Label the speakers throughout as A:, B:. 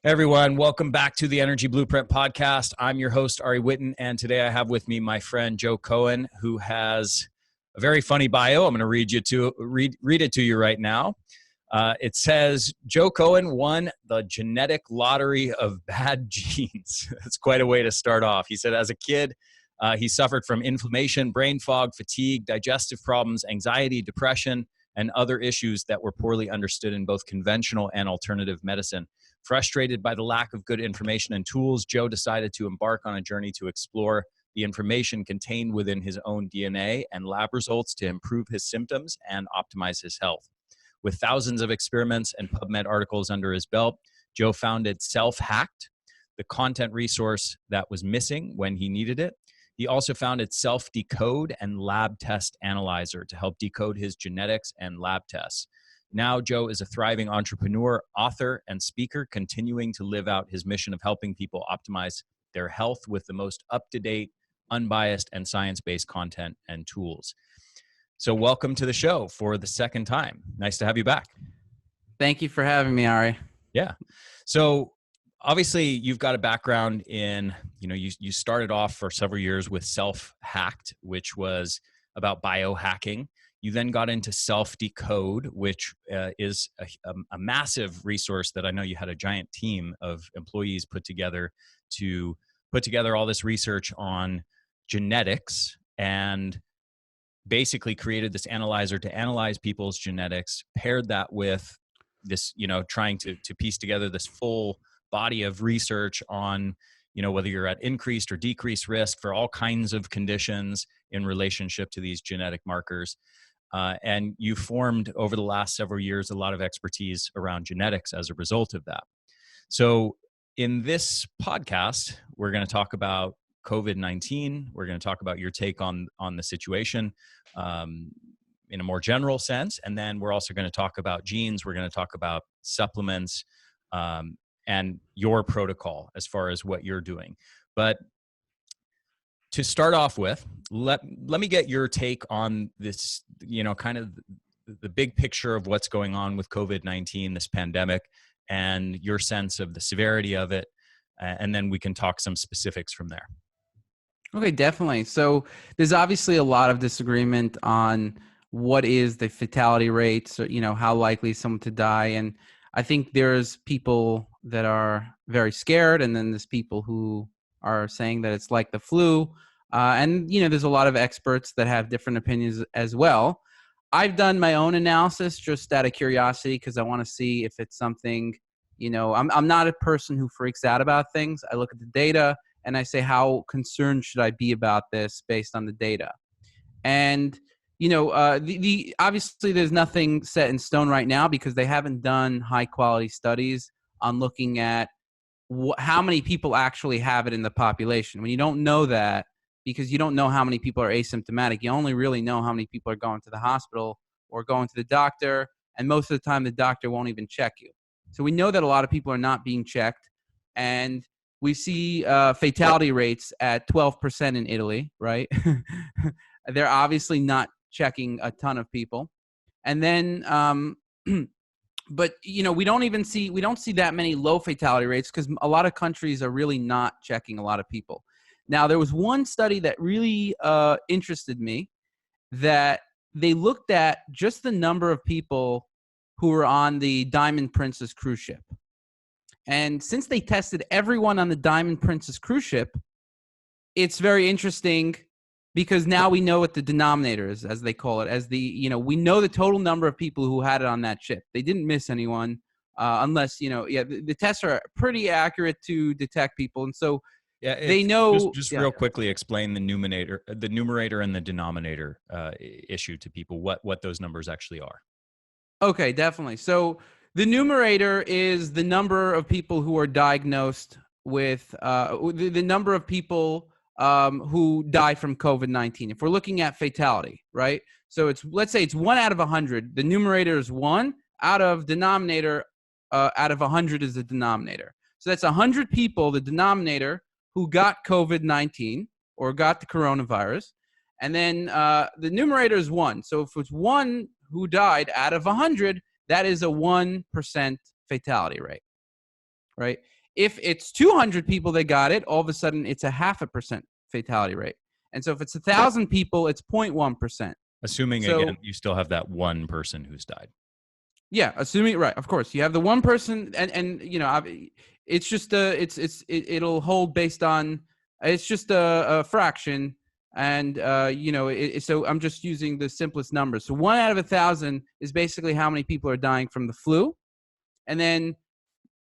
A: Hey everyone, welcome back to the Energy Blueprint Podcast. I'm your host, Ari Whitten, and today I have with me my friend Joe Cohen, who has a very funny bio. I'm going to read it to you right now. It says, Joe Cohen won the genetic lottery of bad genes. That's quite a way to start off. He said as a kid, he suffered from inflammation, brain fog, fatigue, digestive problems, anxiety, depression, and other issues that were poorly understood in both conventional and alternative medicine. Frustrated by the lack of good information and tools, Joe decided to embark on a journey to explore the information contained within his own DNA and lab results to improve his symptoms and optimize his health. With thousands of experiments and PubMed articles under his belt, Joe founded Self-Hacked, the content resource that was missing when he needed it. He also founded Self-Decode and Lab Test Analyzer to help decode his genetics and lab tests. Now, Joe is a thriving entrepreneur, author, and speaker, continuing to live out his mission of helping people optimize their health with the most up-to-date, unbiased, and science-based content and tools. So welcome to the show for the second time. Nice to have you back.
B: Thank you for having me, Ari.
A: Yeah. So obviously you've got a background in, you started off for several years with Self-Hacked, which was about biohacking. You then got into Self-Decode, which is a massive resource that I know you had a giant team of employees put together to put together all this research on genetics, and basically created this analyzer to analyze people's genetics, paired that with this, trying to piece together this full body of research on, whether you're at increased or decreased risk for all kinds of conditions in relationship to these genetic markers. And you formed over the last several years a lot of expertise around genetics as a result of that. So in this podcast, we're going to talk about COVID-19. We're going to talk about your take on the situation in a more general sense. And then we're also going to talk about genes. We're going to talk about supplements and your protocol as far as what you're doing. But to start off with, let me get your take on this, kind of the big picture of what's going on with COVID-19, this pandemic, and your sense of the severity of it. And then we can talk some specifics from there.
B: Okay, definitely. So there's obviously a lot of disagreement on what is the fatality rates, or, how likely is someone to die. And I think there's people that are very scared, and then there's people who are saying that it's like the flu. And, there's a lot of experts that have different opinions as well. I've done my own analysis just out of curiosity because I want to see if it's something, I'm not a person who freaks out about things. I look at the data and I say, how concerned should I be about this based on the data? And, obviously there's nothing set in stone right now because they haven't done high quality studies on looking at how many people actually have it in the population. When you don't know that, because you don't know how many people are asymptomatic, you only really know how many people are going to the hospital or going to the doctor, and most of the time the doctor won't even check you. So we know that a lot of people are not being checked, and we see fatality rates at 12% in Italy, right? They're obviously not checking a ton of people. And then but we don't see that many low fatality rates because a lot of countries are really not checking a lot of people. Now, there was one study that really interested me, that they looked at just the number of people who were on the Diamond Princess cruise ship. And since they tested everyone on the Diamond Princess cruise ship, it's very interesting because now we know what the denominator is, as they call it, we know the total number of people who had it on that ship. They didn't miss anyone unless, the tests are pretty accurate to detect people. And so they know.
A: Just real quickly explain the numerator and the denominator issue to people, what those numbers actually are.
B: Okay, definitely. So the numerator is the number of people who are diagnosed with the number of people who die from COVID-19. If we're looking at fatality, right? So let's say it's 1 out of 100. The numerator is 1 out of denominator. Out of 100 is the denominator. So that's 100 people, the denominator, who got COVID-19 or got the coronavirus. And then the numerator is 1. So if it's 1 who died out of 100, that is a 1% fatality rate, right? If it's 200 people that got it, all of a sudden it's a 0.5% fatality rate. And so if it's 1,000 people, it's 0.1%.
A: Assuming,
B: So
A: again, you still have that one person who's died.
B: yeah, assuming, right, of course, you have the one person, and it's just it'll hold based on, it's just a fraction, and so I'm just using the simplest numbers. So 1 out of 1,000 is basically how many people are dying from the flu, and then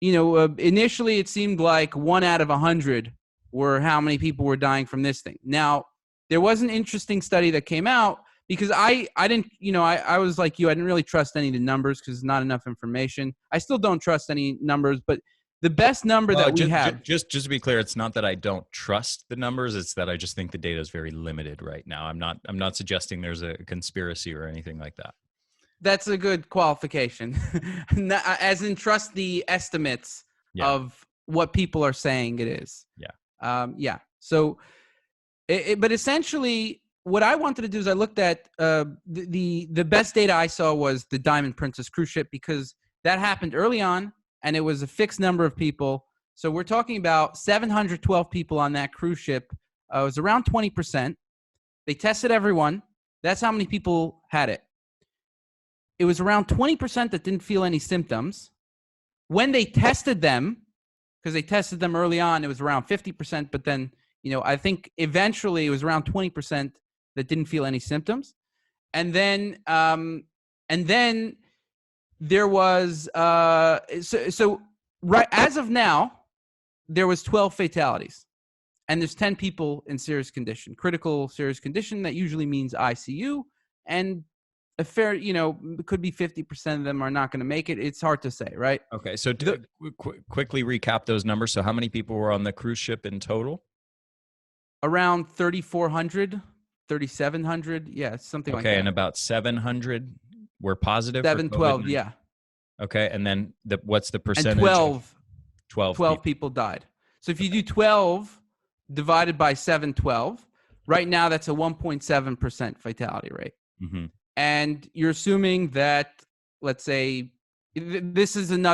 B: initially it seemed like 1 out of 100 were how many people were dying from this thing. Now, there was an interesting study that came out because I didn't, I was like you, I didn't really trust any of the numbers because there's not enough information. I still don't trust any numbers, but the best number that we have.
A: Just to be clear, it's not that I don't trust the numbers. It's that I just think the data is very limited right now. I'm not suggesting there's a conspiracy or anything like that.
B: That's a good qualification. As in trust the estimates of what people are saying it is.
A: Yeah.
B: So, but essentially, what I wanted to do is I looked at the best data I saw was the Diamond Princess cruise ship, because that happened early on and it was a fixed number of people. So we're talking about 712 people on that cruise ship. It was around 20%. They tested everyone. That's how many people had it. It was around 20% that didn't feel any symptoms. When they tested them, because they tested them early on, it was around 50%, but then, I think eventually it was around 20% that didn't feel any symptoms. And then there was, so right as of now, there was 12 fatalities, and there's 10 people in serious condition, critical serious condition. That usually means ICU, and a fair, could be 50% of them are not going to make it. It's hard to say, right?
A: Okay. So quickly recap those numbers. So how many people were on the cruise ship in total?
B: Around 3,400, 3,700. Yeah, something like that.
A: Okay. And about 700 were positive.
B: 712. Yeah.
A: Okay. And then what's the percentage?
B: And
A: 12
B: people died. So if you do 12 divided by 712, right now that's a 1.7% fatality rate.
A: Mm-hmm.
B: And you're assuming that, let's say, this is an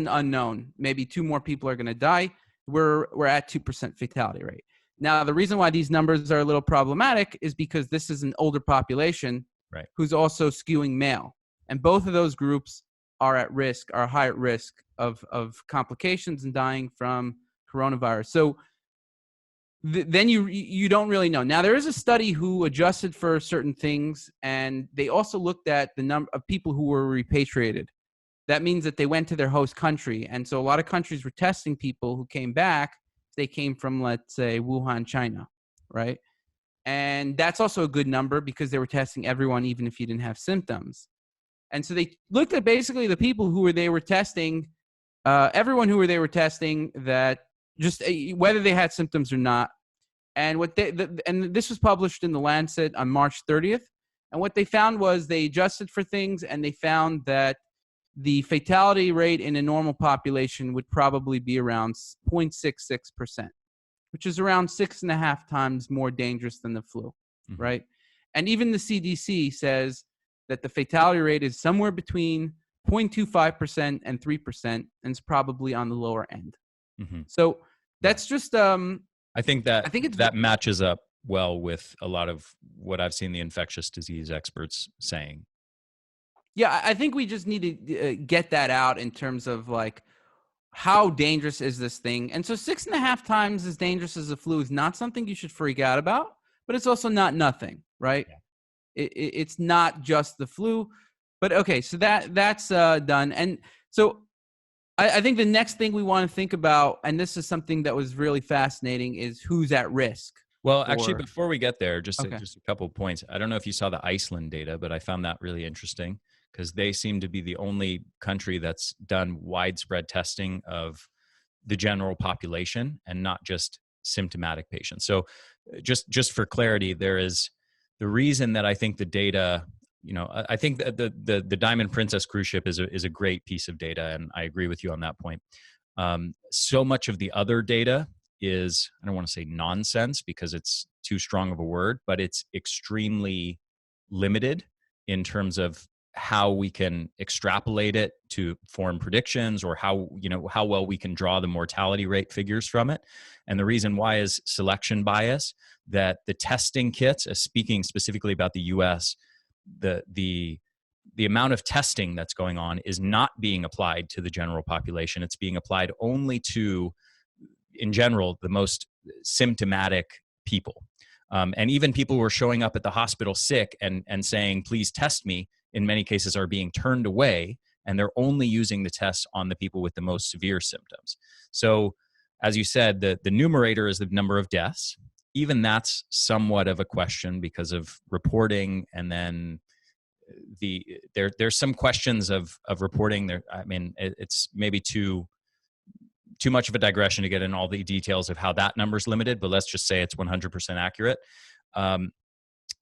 B: unknown. Maybe 2 more people are going to die. We're at 2% fatality rate. Now, the reason why these numbers are a little problematic is because this is an older population,
A: right,
B: who's also skewing male, and both of those groups are high at risk of complications and dying from coronavirus. So then you don't really know. Now, there is a study who adjusted for certain things, and they also looked at the number of people who were repatriated. That means that they went to their host country. And so a lot of countries were testing people who came back. They came from, let's say, Wuhan, China, right? And that's also a good number because they were testing everyone, even if you didn't have symptoms. And so they looked at basically the people who they were testing, everyone who they were testing, that just whether they had symptoms or not. And and this was published in the Lancet on March 30th. And what they found was they adjusted for things, and they found that the fatality rate in a normal population would probably be around 0.66%, which is around 6.5 times more dangerous than the flu,
A: mm-hmm,
B: right? And even the CDC says that the fatality rate is somewhere between 0.25% and 3%, and it's probably on the lower end.
A: Mm-hmm.
B: So that's just
A: I think that matches up well with a lot of what I've seen the infectious disease experts saying.
B: Yeah, I think we just need to get that out in terms of like, how dangerous is this thing? And so 6.5 times as dangerous as the flu is not something you should freak out about, but it's also not nothing, right? Yeah. It's not just the flu, but okay, so that's done. And so I think the next thing we want to think about, and this is something that was really fascinating, is who's at risk.
A: Well, actually, before we get there, just a couple of points. I don't know if you saw the Iceland data, but I found that really interesting because they seem to be the only country that's done widespread testing of the general population and not just symptomatic patients. So just for clarity, there is the reason that I think the data, I think that the Diamond Princess cruise ship is a great piece of data, and I agree with you on that point. So much of the other data is, I don't want to say nonsense because it's too strong of a word, but it's extremely limited in terms of how we can extrapolate it to form predictions, or how, how well we can draw the mortality rate figures from it. And the reason why is selection bias, that the testing kits, speaking specifically about the US, the amount of testing that's going on is not being applied to the general population. It's being applied only to, in general, the most symptomatic people. And even people who are showing up at the hospital sick and saying, please test me, in many cases are being turned away, and they're only using the tests on the people with the most severe symptoms. So, as you said, the numerator is the number of deaths. Even that's somewhat of a question because of reporting, and then there's some questions of reporting there. I mean, it's maybe too much of a digression to get in all the details of how that number's limited, but let's just say it's 100% accurate.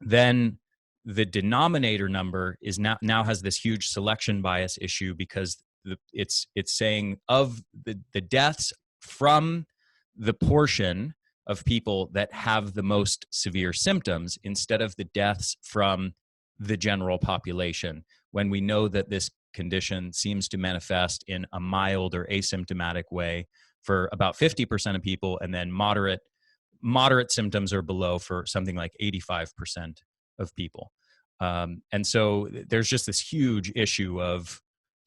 A: Then the denominator number is now has this huge selection bias issue, because it's saying of the deaths from the portion of people that have the most severe symptoms, instead of the deaths from the general population, when we know that this condition seems to manifest in a mild or asymptomatic way for about 50% of people, and then moderate symptoms or below for something like 85% of people. And so there's just this huge issue of,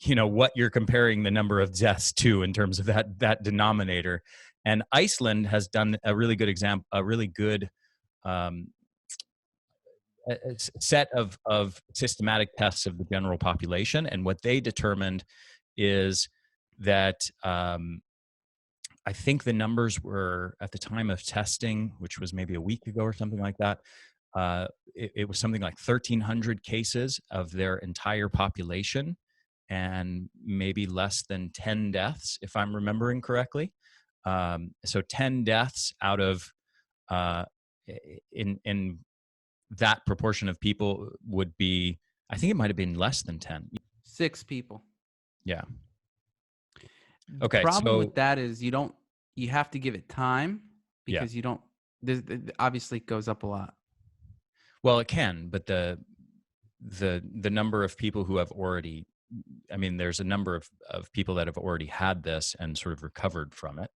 A: what you're comparing the number of deaths to in terms of that denominator. And Iceland has done a really good example, a really good set of systematic tests of the general population. And what they determined is that I think the numbers were, at the time of testing, which was maybe a week ago or something like that, it was something like 1,300 cases of their entire population, and maybe less than 10 deaths, if I'm remembering correctly. So 10 deaths out of in that proportion of people would be, I think it might have been less than 10.
B: 6 people.
A: Yeah. Okay.
B: Problem
A: So
B: with that is you have to give it time,
A: yeah.
B: because obviously it goes up a lot.
A: Well, it can, but the number of people who have already, I mean, there's a number of people that have already had this and sort of recovered from it.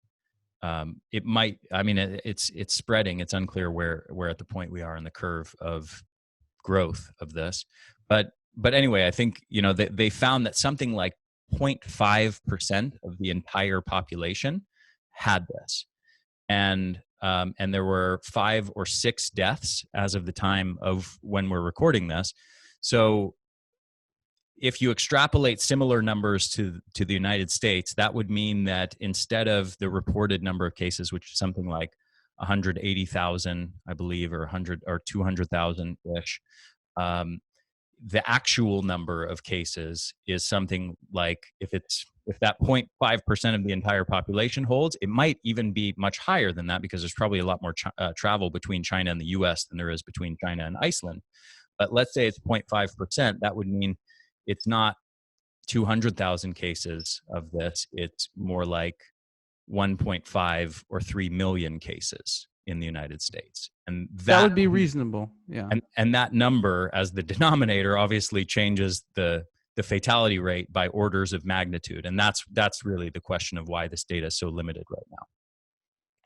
A: It might, I mean, it's spreading. It's unclear where at the point we are in the curve of growth of this. But anyway, I think, they found that something like 0.5% of the entire population had this. And there were 5 or 6 deaths as of the time of when we're recording this. So if you extrapolate similar numbers to the United States, that would mean that instead of the reported number of cases, which is something like 180,000, I believe, or 100 or 200,000-ish, the actual number of cases is something like, if that 0.5% of the entire population holds, it might even be much higher than that, because there's probably a lot more travel between China and the US than there is between China and Iceland. But let's say it's 0.5%, that would mean it's not 200,000 cases of this. It's more like 1.5 or 3 million cases in the United States. And
B: that would be reasonable. Yeah.
A: And that number, as the denominator, obviously changes the fatality rate by orders of magnitude. And that's really the question of why this data is so limited right now.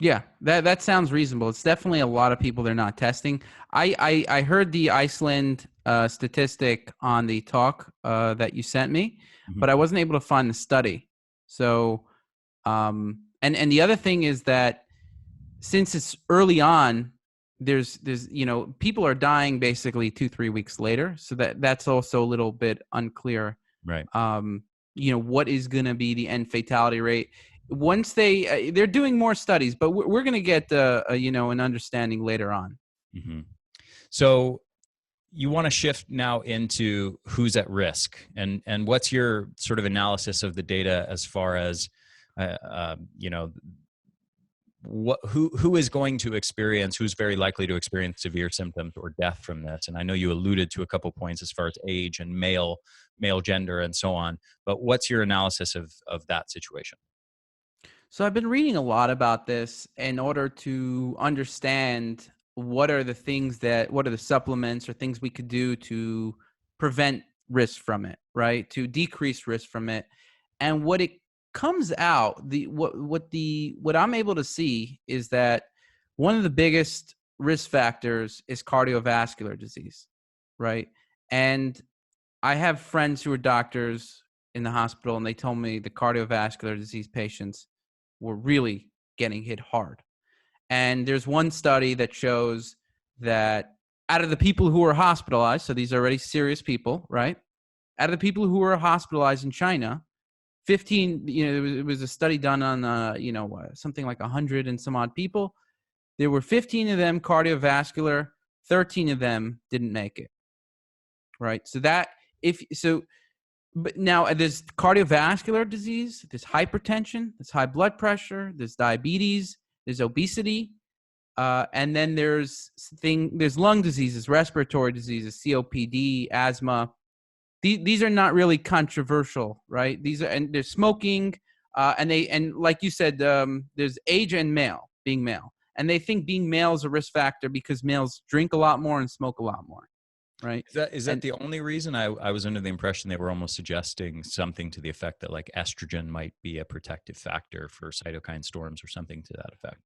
B: Yeah, that sounds reasonable. It's definitely a lot of people they're not testing. I heard the Iceland statistic on the talk that you sent me, but I wasn't able to find the study. So, and the other thing is that since it's early on, there's people are dying basically 2-3 weeks later. So that's also a little bit unclear.
A: Right.
B: What is going to be the end fatality rate once they're doing more studies, but we're going to get an understanding later on.
A: Mm-hmm. So you want to shift now into who's at risk, and what's your sort of analysis of the data as far as who is going to experience, who's very likely to experience severe symptoms or death from this? And I know you alluded to a couple points as far as age and male gender and so on, but what's your analysis of that situation?
B: So I've been reading a lot about this in order to understand what are the supplements or things we could do to prevent risk from it, right? To decrease risk from it. And what it comes out, what I'm able to see is that one of the biggest risk factors is cardiovascular disease, right? And I have friends who are doctors in the hospital, and they told me the cardiovascular disease patients were really getting hit hard. And there's one study that shows that out of the people who were hospitalized, so these are already serious people, right? Out of the people who were hospitalized in China, 15, it was a study done on, something like 100 and some odd people. There were 15 of them cardiovascular, 13 of them didn't make it, right? But now there's cardiovascular disease, there's hypertension, there's high blood pressure, there's diabetes, there's obesity, and then there's lung diseases, respiratory diseases, COPD, asthma. These are not really controversial, right? And there's smoking, and like you said, there's age and being male, and they think being male is a risk factor because males drink a lot more and smoke a lot more, right?
A: Is that the only reason? I was under the impression they were almost suggesting something to the effect that like estrogen might be a protective factor for cytokine storms or something to that effect.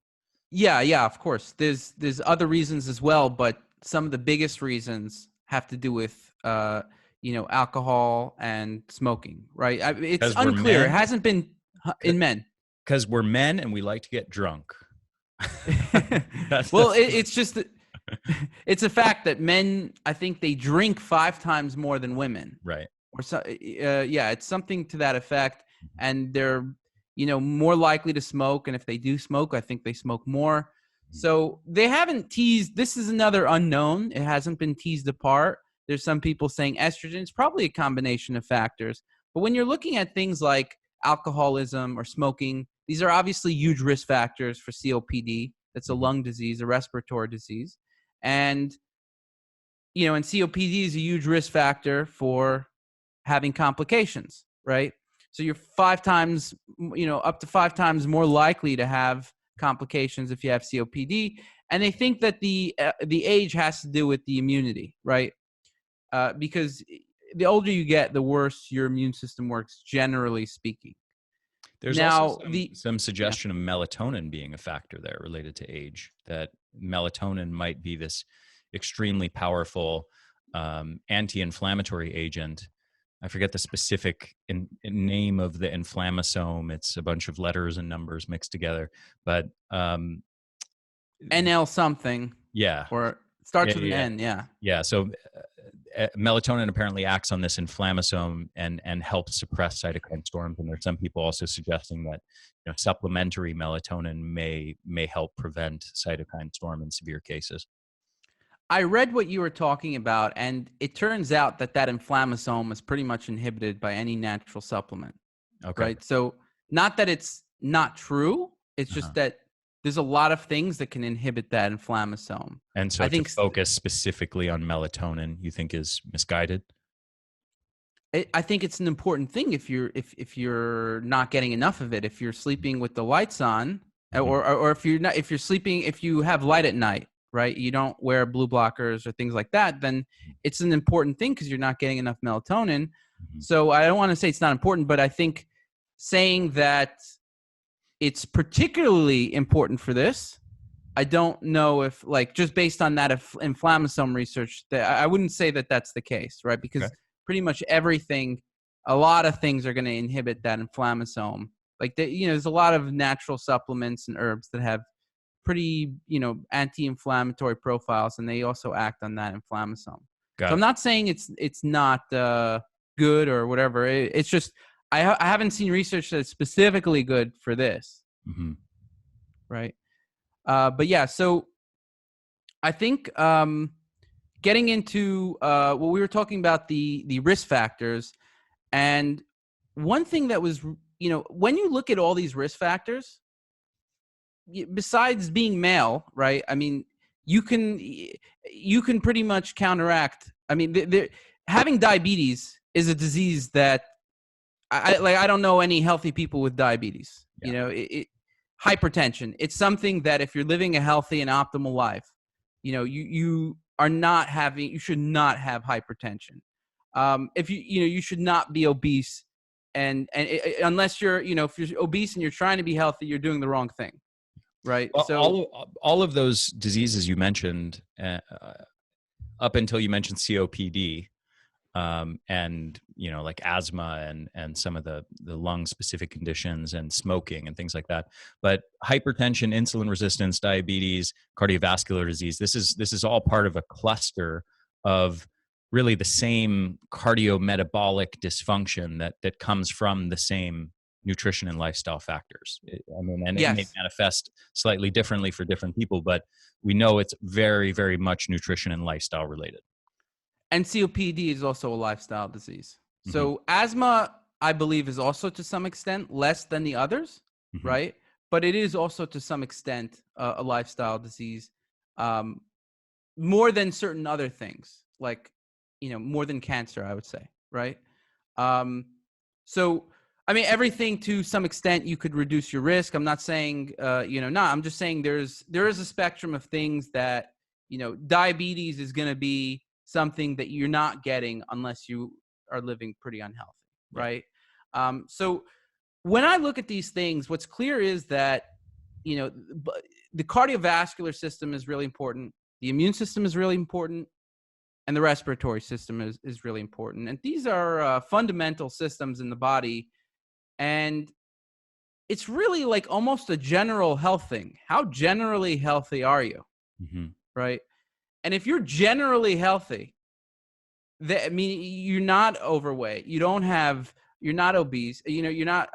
B: Yeah, of course. There's other reasons as well, but some of the biggest reasons have to do with alcohol and smoking, right? It's unclear. It hasn't been in men.
A: Because we're men and we like to get drunk.
B: Well, it's just it's a fact that men, I think they drink 5 times more than women.
A: Right.
B: Or so, it's something to that effect, and they're more likely to smoke, and if they do smoke, I think they smoke more. So they haven't teased. This is another unknown. It hasn't been teased apart. There's some people saying estrogen is probably a combination of factors. But when you're looking at things like alcoholism or smoking, these are obviously huge risk factors for COPD. That's a lung disease, a respiratory disease. And, and COPD is a huge risk factor for having complications, right? So you're 5 times, up to 5 times more likely to have complications if you have COPD. And they think that the age has to do with the immunity, right? Because the older you get, the worse your immune system works, generally speaking.
A: There's also some suggestion of melatonin being a factor there related to age, that melatonin might be this extremely powerful anti-inflammatory agent. I forget the specific name of the inflammasome. It's a bunch of letters and numbers mixed together, but
B: NL something.
A: Yeah.
B: Or starts with an N. Yeah.
A: Yeah. So melatonin apparently acts on this inflammasome and helps suppress cytokine storms. And there's some people also suggesting that supplementary melatonin may help prevent cytokine storm in severe cases.
B: I read what you were talking about, and it turns out that inflammasome is pretty much inhibited by any natural supplement.
A: Okay.
B: Right. So not that it's not true. It's just that there's a lot of things that can inhibit that inflammasome.
A: And so I think focus specifically on melatonin, you think is misguided?
B: I think it's an important thing if you're not getting enough of it, if you're sleeping with the lights on, or if you're sleeping, if you have light at night, right? You don't wear blue blockers or things like that, then it's an important thing because you're not getting enough melatonin. So I don't want to say it's not important, but I think saying that it's particularly important for this, I don't know if, like, just based on that inflammasome research, that I wouldn't say that that's the case, right? Because pretty much everything, a lot of things are going to inhibit that inflammasome. Like, there's a lot of natural supplements and herbs that have pretty, anti-inflammatory profiles, and they also act on that inflammasome. So I'm not saying it's not good or whatever. It's just I haven't seen research that's specifically good for this. Right. But yeah, so I think getting into what we were talking about, the risk factors, and one thing that was, when you look at all these risk factors, besides being male, right? I mean, you can pretty much counteract. I mean, having diabetes is a disease that I don't know any healthy people with diabetes.
A: Yeah.
B: Hypertension. It's something that if you're living a healthy and optimal life, you should not have hypertension. If you should not be obese, and unless you're, if you're obese and you're trying to be healthy, you're doing the wrong thing, right?
A: Well,
B: So
A: all of those diseases you mentioned, up until you mentioned COPD, and like asthma and some of the lung specific conditions and smoking and things like that. But hypertension, insulin resistance, diabetes, cardiovascular disease, this is all part of a cluster of really the same cardiometabolic dysfunction that comes from the same nutrition and lifestyle factors. And it may
B: yes,
A: manifest slightly differently for different people, but we know it's very, very much nutrition and lifestyle related.
B: and COPD is also a lifestyle disease.
A: Hmm.
B: So asthma, I believe, is also to some extent less than the others,
A: Hmm.
B: right? But it is also to some extent a lifestyle disease, um, more than certain other things, like more than cancer, I would say, right? Um, so, I mean, everything to some extent you could reduce your risk. I'm not saying, no, I'm just saying there is a spectrum of things that, diabetes is going to be something that you're not getting unless you are living pretty unhealthy,
A: Yeah.
B: right? So when I look at these things, what's clear is that, the cardiovascular system is really important. The immune system is really important, and the respiratory system is really important. And these are fundamental systems in the body. And it's really like almost a general health thing. How generally healthy are you?
A: Hmm.
B: Right. And if you're generally healthy, I mean, you're not overweight. You're not obese. You're not,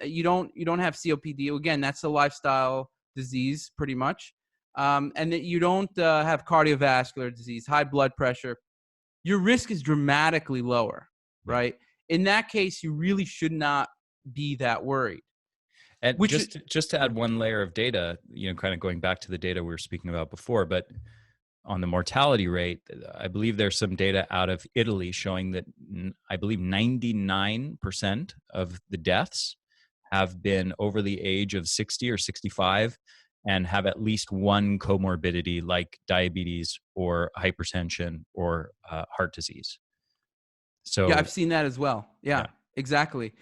B: you don't have COPD. Again, that's a lifestyle disease pretty much. And that you don't have cardiovascular disease, high blood pressure. Your risk is dramatically lower,
A: Yeah.
B: right? In that case, you really should not be that worried.
A: And
B: Which,
A: just to add one layer of data, kind of going back to the data we were speaking about before, but on the mortality rate, I believe there's some data out of Italy showing that I believe 99% of the deaths have been over the age of 60 or 65 and have at least one comorbidity like diabetes or hypertension or heart disease.
B: yeah,
A: So,
B: I've seen that as well. Yeah,
A: yeah.
B: exactly.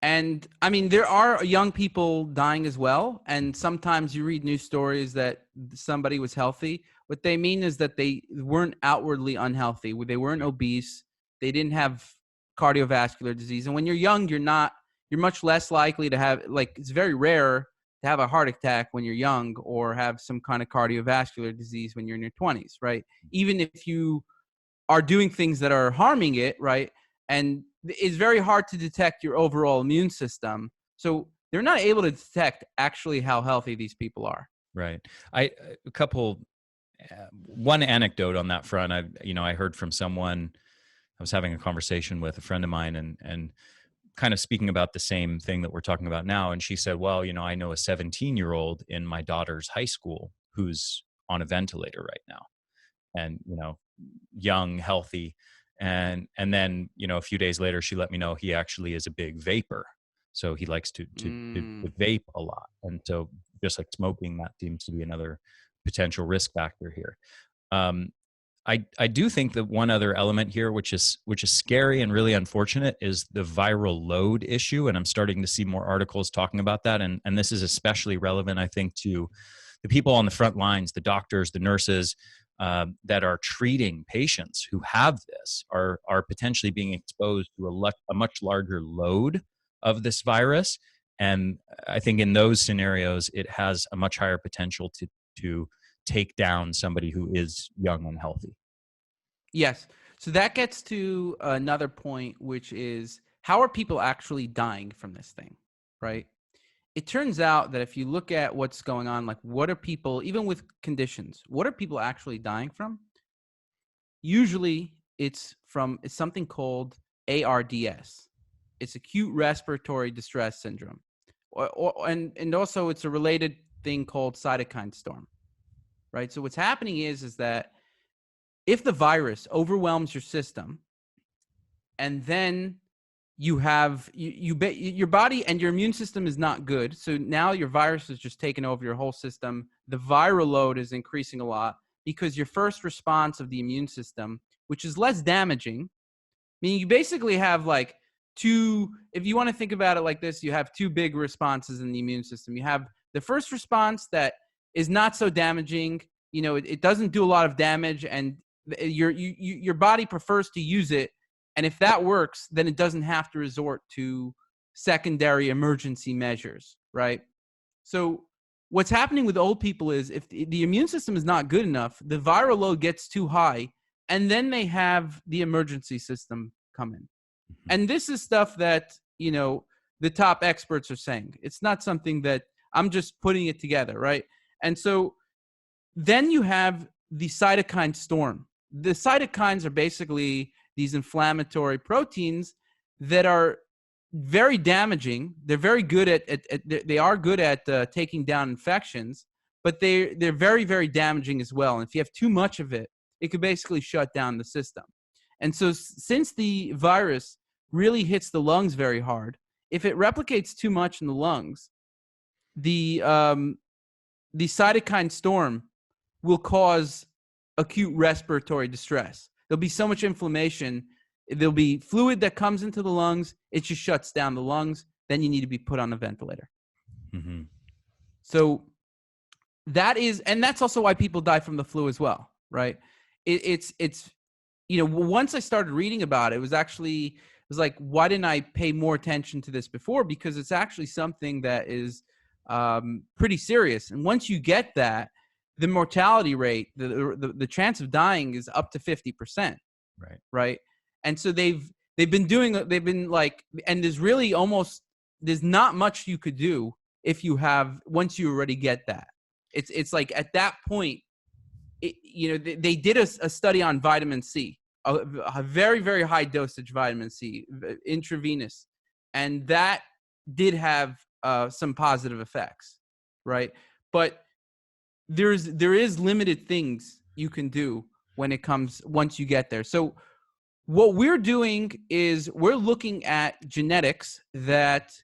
B: And I mean, there are young people dying as well. And sometimes you read news stories that somebody was healthy. What they mean is that they weren't outwardly unhealthy. They weren't
A: Right.
B: obese. They didn't have cardiovascular disease. And when you're young, you're much less likely to have, like, it's very rare to have a heart attack when you're young or have some kind of cardiovascular disease when you're in your 20s, right? Even if you are doing things that are harming it, right? And it's very hard to detect your overall immune system. So they're not able to detect actually how healthy these people are.
A: Right. A couple, one anecdote on that front. I heard from someone. I was having a conversation with a friend of mine, and kind of speaking about the same thing that we're talking about now. And she said, "Well, I know a 17-year-old in my daughter's high school who's on a ventilator right now, and young, healthy, and then a few days later, she let me know he actually is a big vapor, so he likes to vape a lot, and so just like smoking, that seems to be another potential risk factor here." Um, I do think that one other element here, which is scary and really unfortunate, is the viral load issue, and I'm starting to see more articles talking about that, and this is especially relevant, I think, to the people on the front lines, the doctors, the nurses, that are treating patients who have this, are potentially being exposed to a much larger load of this virus, and I think in those scenarios, it has a much higher potential to take down somebody who is young and healthy.
B: Yes. So that gets to another point, which is how are people actually dying from this thing, right? It turns out that if you look at what's going on, like what are people, even with conditions, what are people actually dying from? Usually it's something called ARDS. It's acute respiratory distress syndrome. And also it's a related thing called cytokine storm, right? So what's happening is that if the virus overwhelms your system, and then your body and your immune system is not good, so now your virus is just taking over your whole system. The viral load is increasing a lot because your first response of the immune system, which is less damaging, Meaning you basically have like two, if you want to think about it like this, you have two big responses in the immune system. You have the first response that is not so damaging. It doesn't do a lot of damage, and your body prefers to use it. And if that works, then it doesn't have to resort to secondary emergency measures, right? So what's happening with old people is if the immune system is not good enough, the viral load gets too high, and then they have the emergency system come in. And this is stuff that, the top experts are saying. It's not something that I'm just putting it together, right? And so then you have the cytokine storm. The cytokines are basically these inflammatory proteins that are very damaging. They're very good they are good at taking down infections, but they're very, very damaging as well. And if you have too much of it, it could basically shut down the system. And so since the virus really hits the lungs very hard, if it replicates too much in the lungs, the cytokine storm will cause acute respiratory distress. There'll be so much inflammation. There'll be fluid that comes into the lungs. It just shuts down the lungs. Then you need to be put on a ventilator. Mm-hmm. So that's also why people die from the flu as well, right? It's once I started reading about it, it was like, why didn't I pay more attention to this before? Because it's actually something that is pretty serious. And once you get that, the mortality rate, the chance of dying is up to 50%. Right. And so they've been like, and there's not much you could do once you already get that. It's like at that point, they did a study on vitamin C, a very, very high dosage vitamin C, intravenous. And that did have some positive effects, right? But there is limited things you can do once you get there. So what we're doing is we're looking at genetics that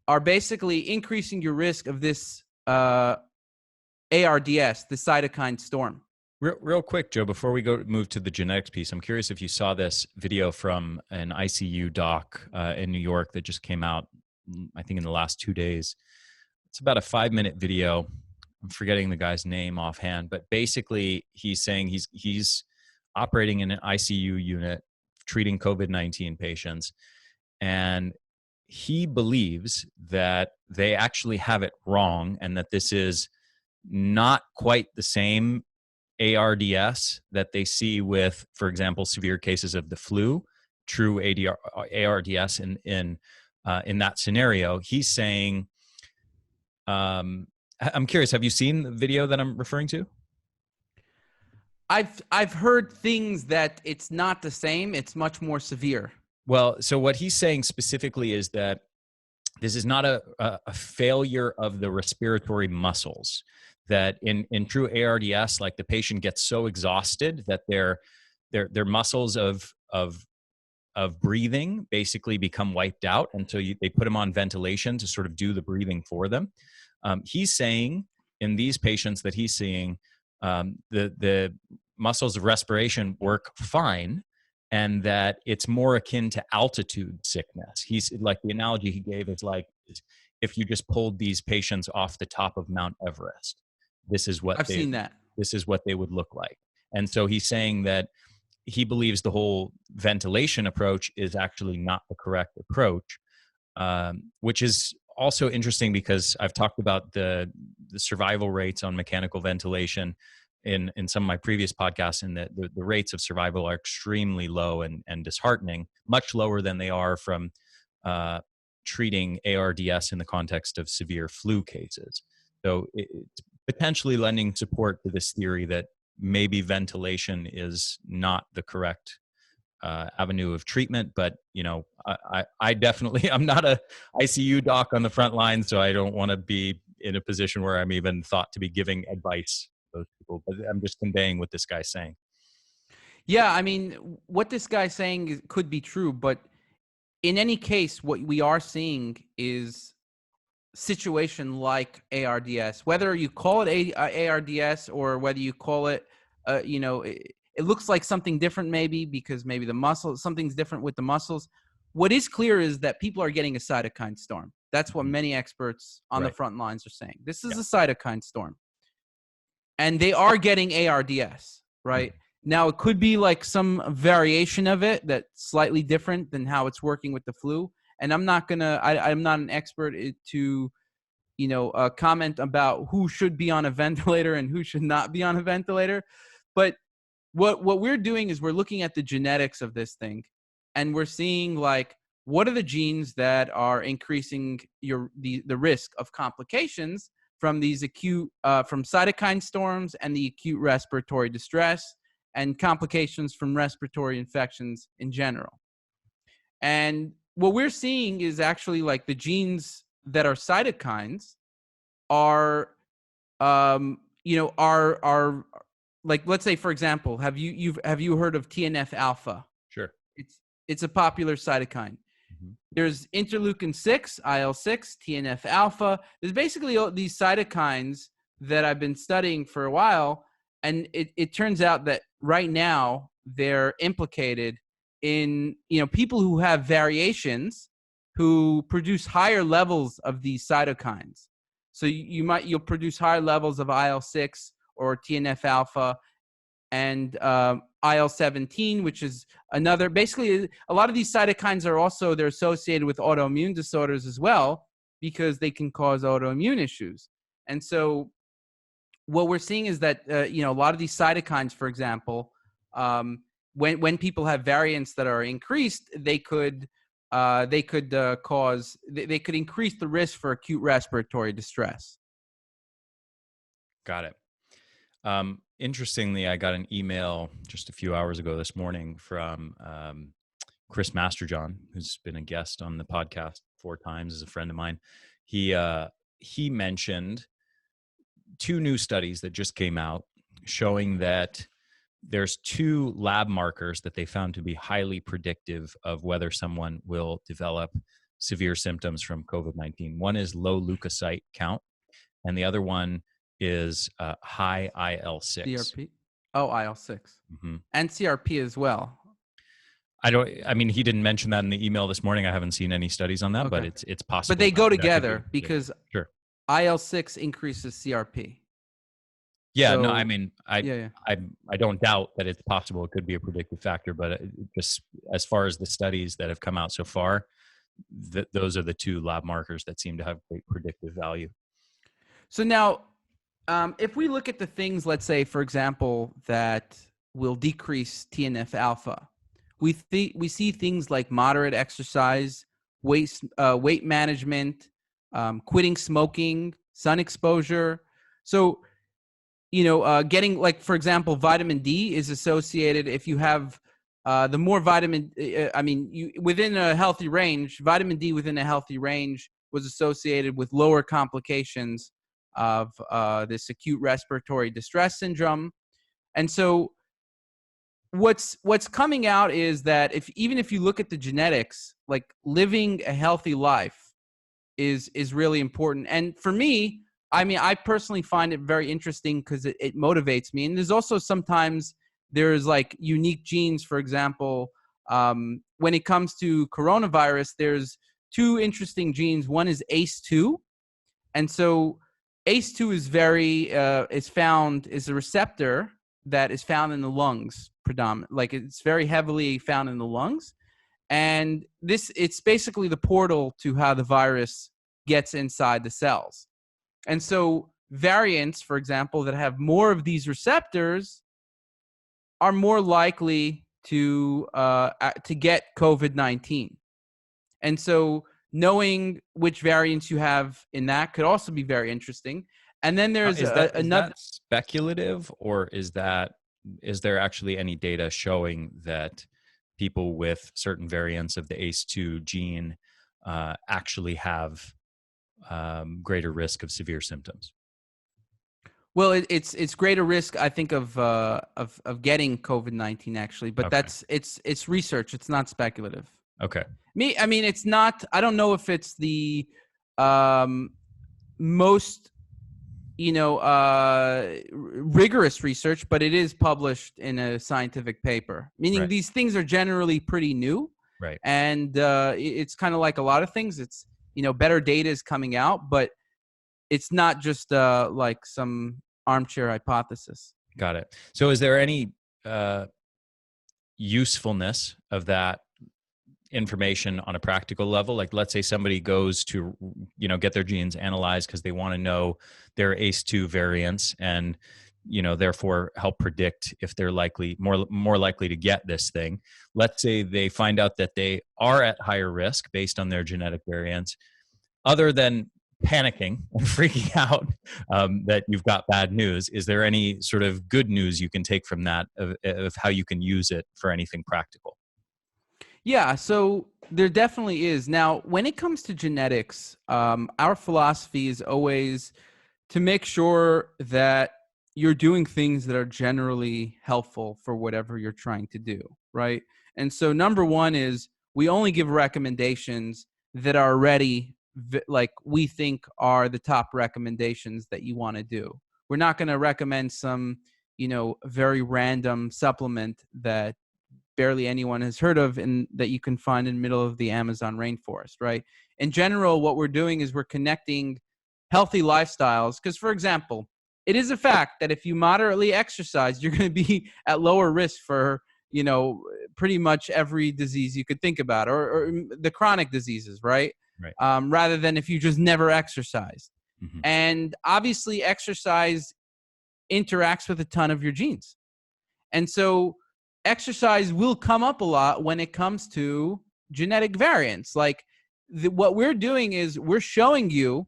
B: are basically increasing your risk of this ARDS, the cytokine storm.
A: Real quick, Joe, before we move to the genetics piece, I'm curious if you saw this video from an ICU doc in New York that just came out, I think in the last 2 days. It's about a 5-minute video. I'm forgetting the guy's name offhand, but basically he's saying he's operating in an ICU unit treating COVID-19 patients, and he believes that they actually have it wrong and that this is not quite the same ARDS that they see with, for example, severe cases of the flu, true ARDS in that scenario. He's saying, I'm curious, have you seen the video that I'm referring to?
B: I've heard things that it's not the same. It's much more severe.
A: Well, so what he's saying specifically is that this is not a failure of the respiratory muscles. That in true ARDS, like the patient gets so exhausted that their muscles of breathing basically become wiped out, and so they put them on ventilation to sort of do the breathing for them. He's saying in these patients that he's seeing, the muscles of respiration work fine, and that it's more akin to altitude sickness. He's like, the analogy he gave is like if you just pulled these patients off the top of Mount Everest. This is what
B: seen that.
A: This is what they would look like. And so he's saying that he believes the whole ventilation approach is actually not the correct approach, which is also interesting because I've talked about the survival rates on mechanical ventilation in some of my previous podcasts, and that the rates of survival are extremely low and disheartening, much lower than they are from treating ARDS in the context of severe flu cases. So it's potentially lending support to this theory that maybe ventilation is not the correct avenue of treatment. But, I definitely, I'm not a ICU doc on the front line, so I don't want to be in a position where I'm even thought to be giving advice to those people, but I'm just conveying what this guy's saying.
B: Yeah, I mean, what this guy's saying could be true, but in any case, what we are seeing is situation like ARDS, whether you call it ARDS or whether you call it, it looks like something different maybe because maybe the muscle, something's different with the muscles. What is clear is that people are getting a cytokine storm. That's what many experts on the front lines are saying. This is a cytokine storm. And they are getting ARDS, right? Now, it could be like some variation of it that's slightly different than how it's working with the flu. And I'm not an expert to, comment about who should be on a ventilator and who should not be on a ventilator. But what we're doing is we're looking at the genetics of this thing, and we're seeing like, what are the genes that are increasing the risk of complications from these acute, from cytokine storms and the acute respiratory distress and complications from respiratory infections in general. And what we're seeing is actually like the genes that are cytokines are, are like, let's say, for example, have you heard of TNF alpha?
A: Sure.
B: It's a popular cytokine. There's interleukin 6, IL-6, TNF alpha. There's basically all these cytokines that I've been studying for a while. And it turns out that right now they're implicated in, people who have variations who produce higher levels of these cytokines. So you'll produce higher levels of IL-6 or TNF alpha and IL-17, which is another. Basically, a lot of these cytokines they're associated with autoimmune disorders as well, because they can cause autoimmune issues. And so what we're seeing is that, a lot of these cytokines, for example, when people have variants that are increased, they could increase the risk for acute respiratory distress.
A: Got it. Interestingly, I got an email just a few hours ago this morning from Chris Masterjohn, who's been a guest on the podcast 4 times, is a friend of mine. He mentioned 2 new studies that just came out showing that there's 2 lab markers that they found to be highly predictive of whether someone will develop severe symptoms from COVID-19. One is low leukocyte count, and the other one is high IL-6.
B: CRP? Oh, IL-6. And CRP as well.
A: He didn't mention that in the email this morning. I haven't seen any studies on that, but it's possible.
B: But they go together because
A: sure.
B: IL-6 increases CRP.
A: Yeah, so, no, I don't doubt that it's possible. It could be a predictive factor, but just as far as the studies that have come out so far, those are the 2 lab markers that seem to have great predictive value.
B: So now, if we look at the things, let's say, for example, that will decrease TNF alpha, we see things like moderate exercise, weight management, quitting smoking, sun exposure. So, getting, like, for example, vitamin D is associated, if you have the more vitamin, within a healthy range, vitamin D within a healthy range was associated with lower complications of this acute respiratory distress syndrome. And so what's coming out is that even if you look at the genetics, like, living a healthy life is really important. And for me, I personally find it very interesting because it motivates me. And there's also sometimes there's like unique genes. For example, when it comes to coronavirus, there's 2 interesting genes. One is ACE2. And so ACE2 is a receptor that is found in the lungs predominantly. Like, it's very heavily found in the lungs. And it's basically the portal to how the virus gets inside the cells. And so variants, for example, that have more of these receptors are more likely to get COVID-19. And so knowing which variants you have in that could also be very interesting. And then there's another. Is that
A: speculative, or is there actually any data showing that people with certain variants of the ACE2 gene actually have greater risk of severe symptoms?
B: Well, it's greater risk, I think, of getting COVID-19 actually, but it's research. It's not speculative.
A: Okay.
B: It's not. I don't know if it's the most rigorous research, but it is published in a scientific paper, meaning
A: Right.
B: these things are generally pretty new.
A: Right.
B: And it's kind of like a lot of things. It's, better data is coming out, but it's not just like some armchair hypothesis.
A: Got it. So is there any usefulness of that information on a practical level? Like, let's say somebody goes to, get their genes analyzed because they want to know their ACE2 variants and, therefore help predict if they're more likely to get this thing. Let's say they find out that they are at higher risk based on their genetic variants. Other than panicking and freaking out that you've got bad news, is there any sort of good news you can take from that of how you can use it for anything practical?
B: Yeah, so there definitely is. Now, when it comes to genetics, our philosophy is always to make sure that you're doing things that are generally helpful for whatever you're trying to do, right? And so number one is we only give recommendations that are already like we think are the top recommendations that you want to do. We're not going to recommend some, very random supplement that barely anyone has heard of and that you can find in the middle of the Amazon rainforest, right? In general, what we're doing is we're connecting healthy lifestyles. Because, for example, it is a fact that if you moderately exercise, you're going to be at lower risk for, pretty much every disease you could think about, or the chronic diseases, right?
A: Right.
B: Rather than if you just never exercise.
A: Mm-hmm.
B: And obviously, exercise interacts with a ton of your genes. And so exercise will come up a lot when it comes to genetic variants. Like what we're doing is we're showing you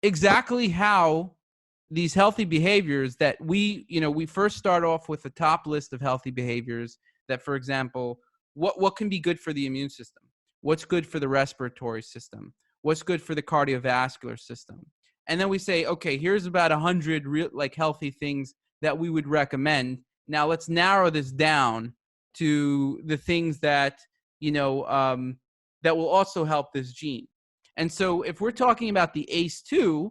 B: exactly how these healthy behaviors that we first start off with the top list of healthy behaviors that, for example, what can be good for the immune system? What's good for the respiratory system? What's good for the cardiovascular system? And then we say, okay, here's about 100 real, healthy things that we would recommend. Now let's narrow this down to the things that, that will also help this gene. And so if we're talking about the ACE2,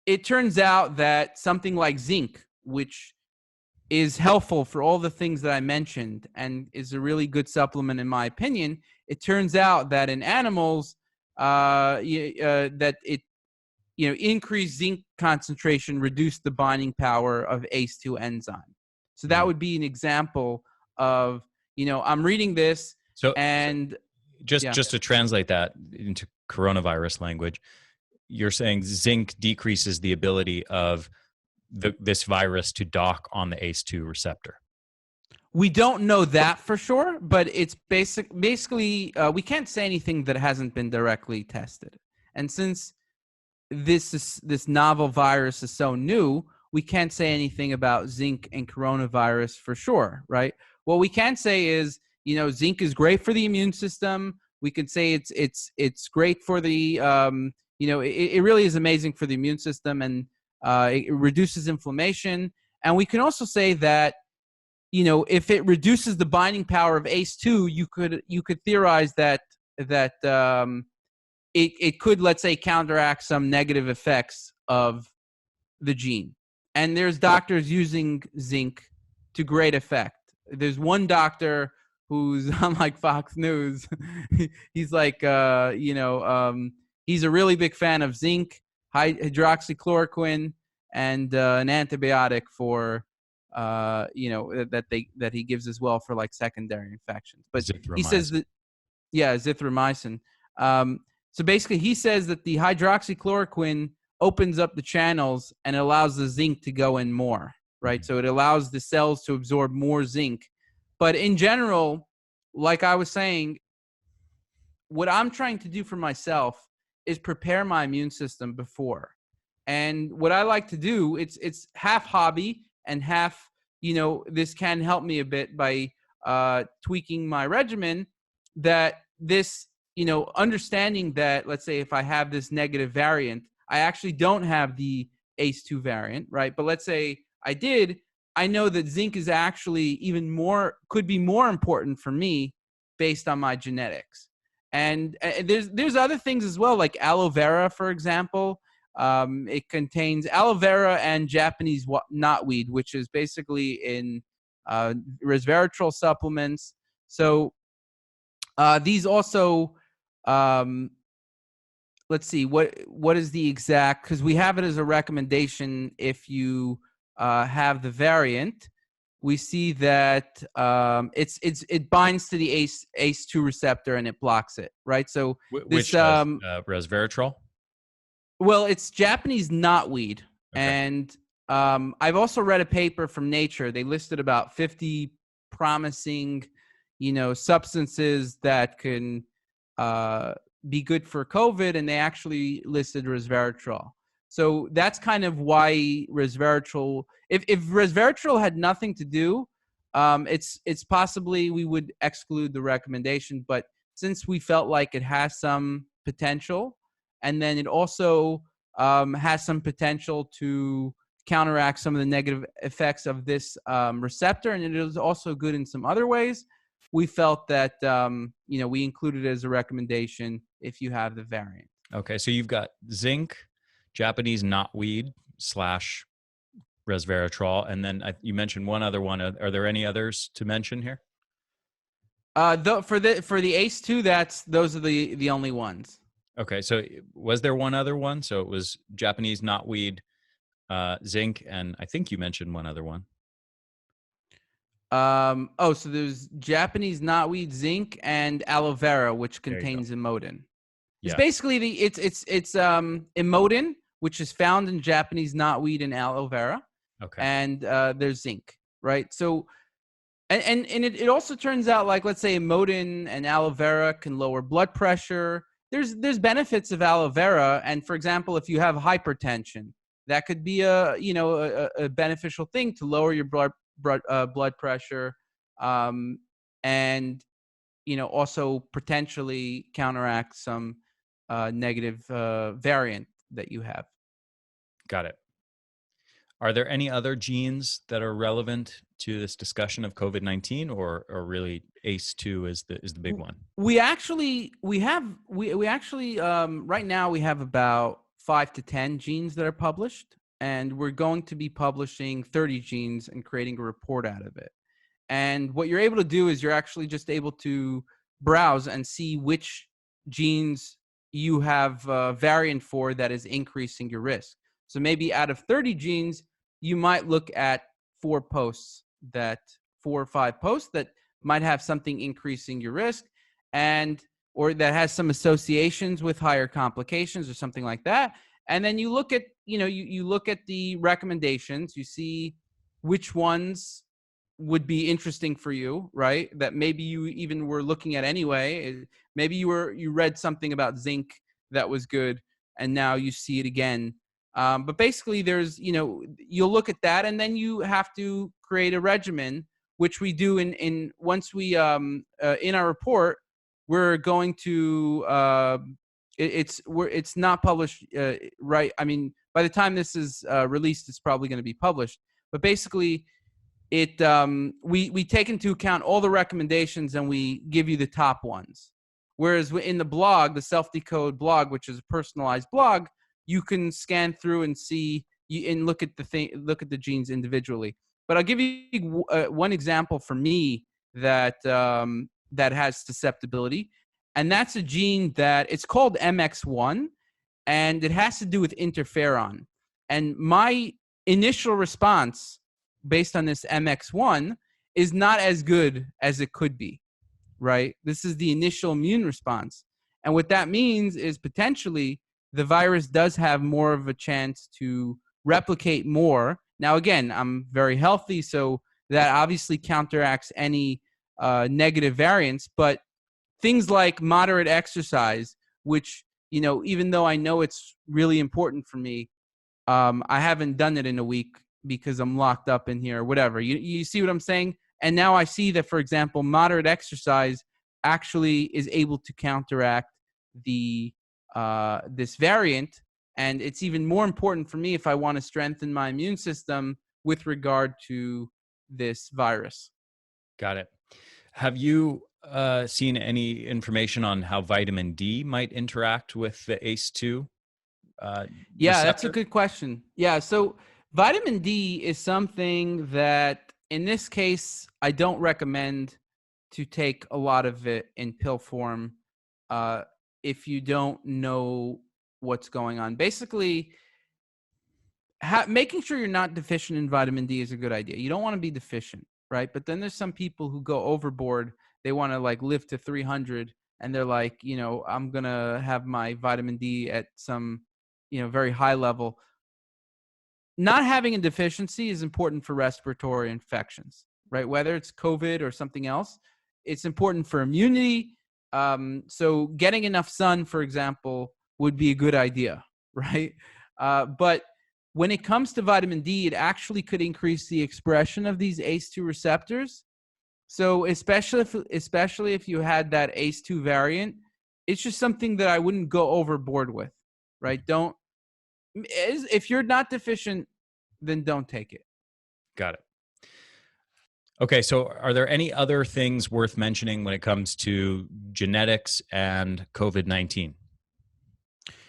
B: it turns out that something like zinc, which is helpful for all the things that I mentioned and is a really good supplement in my opinion, it turns out that in animals, that it, increased zinc concentration reduced the binding power of ACE2 enzyme. So that would be an example of, I'm reading this and
A: just to translate that into coronavirus language, you're saying zinc decreases the ability of this virus to dock on the ACE2 receptor.
B: We don't know that for sure, but it's basically we can't say anything that hasn't been directly tested. And since this novel virus is so new, we can't say anything about zinc and coronavirus for sure, right? What we can say is, zinc is great for the immune system. We can say it's great for the, it really is amazing for the immune system, and it reduces inflammation. And we can also say that, if it reduces the binding power of ACE2, you could theorize that it could, let's say, counteract some negative effects of the gene. And there's doctors using zinc to great effect. There's one doctor who's on Fox News. He's like, he's a really big fan of zinc, hydroxychloroquine, and an antibiotic for, that he gives as well for secondary infections. But he says that, azithromycin. So basically, he says that the hydroxychloroquine opens up the channels and allows the zinc to go in more, right? So it allows the cells to absorb more zinc. But in general, like I was saying, what I'm trying to do for myself is prepare my immune system before. And what I like to do, it's half hobby and half, this can help me a bit by tweaking my regimen, that this, understanding that, let's say if I have this negative variant, I actually don't have the ACE2 variant, right? But let's say I did, I know that zinc is actually could be more important for me based on my genetics. And there's other things as well, like aloe vera, for example. It contains aloe vera and Japanese knotweed, which is basically in resveratrol supplements. So these also, let's see, what is the exact, because we have it as a recommendation if you have the variant. We see that it binds to the ACE2 receptor and it blocks it, right? So
A: Which does resveratrol?
B: well, it's Japanese knotweed,
A: Okay.
B: and I've also read a paper from Nature. They listed about 50 promising, substances that can be good for COVID, and they actually listed resveratrol. So that's kind of why resveratrol. If resveratrol had nothing to do, it's possibly we would exclude the recommendation. But since we felt like it has some potential, and then it also has some potential to counteract some of the negative effects of this receptor, and it is also good in some other ways. We felt that we included it as a recommendation if you have the variant.
A: Okay, so you've got zinc, Japanese knotweed / resveratrol, and then you mentioned one other one. Are there any others to mention here?
B: For the ACE2, those are the only ones.
A: Okay, so was there one other one? So it was Japanese knotweed, zinc, and I think you mentioned one other one.
B: So there's Japanese knotweed, zinc, and aloe vera, which contains emodin. It's basically it's emodin, which is found in Japanese knotweed and aloe vera.
A: Okay.
B: And there's zinc, right? So and it also turns out, like, let's say emodin and aloe vera can lower blood pressure. There's benefits of aloe vera, and for example, if you have hypertension, that could be a beneficial thing to lower your blood pressure, and also potentially counteract some negative variant that you have.
A: Got it. Are there any other genes that are relevant to this discussion of COVID-19, or really ACE2 is the big one?
B: We actually right now we have about 5 to 10 genes that are published, and we're going to be publishing 30 genes and creating a report out of it. And what you're able to do is you're actually just able to browse and see which genes you have a variant for that is increasing your risk. So maybe out of 30 genes, you might look at 4 or 5 posts that might have something increasing your risk, or that has some associations with higher complications or something like that. And then you look at, you look at the recommendations, you see which ones would be interesting for you, right? That maybe you even were looking at anyway. Maybe you read something about zinc that was good, and now you see it again. But basically, you'll look at that, and then you have to create a regimen, which we do in once we in our report. We're going to it's not published right. I mean, by the time this is released, it's probably going to be published. But basically, we take into account all the recommendations and we give you the top ones. Whereas in the blog, the Self-Decode blog, which is a personalized blog, you can scan through and see and look at the genes individually. But I'll give you one example for me that has susceptibility, and that's a gene that it's called MX1, and it has to do with interferon. And my initial response based on this MX1 is not as good as it could be, right? This is the initial immune response. And what that means is potentially the virus does have more of a chance to replicate more. Now, again, I'm very healthy, so that obviously counteracts any negative variants. But things like moderate exercise, which, even though I know it's really important for me, I haven't done it in a week because I'm locked up in here or whatever. You see what I'm saying? And now I see that, for example, moderate exercise actually is able to counteract this variant. And it's even more important for me if I want to strengthen my immune system with regard to this virus.
A: Got it. Have you seen any information on how vitamin D might interact with the ACE2
B: Yeah, that's a
A: receptor?
B: good question. Yeah, so vitamin D is something that, in this case, I don't recommend to take a lot of it in pill form uh, if you don't know what's going on. Basically, making sure you're not deficient in vitamin D is a good idea. You don't want to be deficient, right? But then there's some people who go overboard. They want to like live to 300, and they're like, I'm gonna have my vitamin D at some, very high level. Not having a deficiency is important for respiratory infections, right? Whether it's COVID or something else, it's important for immunity. So getting enough sun, for example, would be a good idea, right? But when it comes to vitamin D, it actually could increase the expression of these ACE2 receptors. So especially if you had that ACE2 variant, it's just something that I wouldn't go overboard with, right? Don't If you're not deficient, then don't take it.
A: Got it. Okay, so are there any other things worth mentioning when it comes to genetics and COVID-19?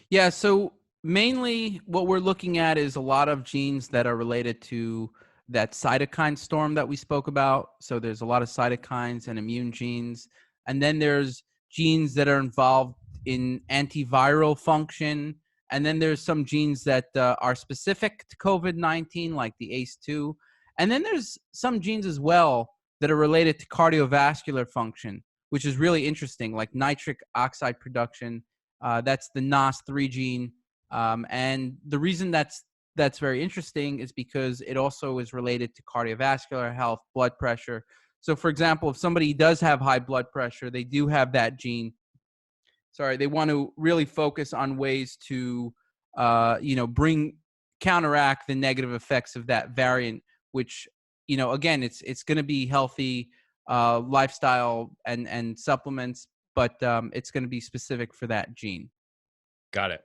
B: Yeah, so mainly what we're looking at is a lot of genes that are related to that cytokine storm that we spoke about. So there's a lot of cytokines and immune genes. And then there's genes that are involved in antiviral function. And then there's some genes that are specific to COVID-19, like the ACE2. And then there's some genes as well that are related to cardiovascular function, which is really interesting, like nitric oxide production. That's the NOS3 gene. And the reason that's very interesting is because it also is related to cardiovascular health, blood pressure. So, for example, if somebody does have high blood pressure, they do have that gene. They want to really focus on ways to, counteract the negative effects of that variant, which, again, it's going to be healthy lifestyle and supplements, but it's going to be specific for that gene.
A: Got it.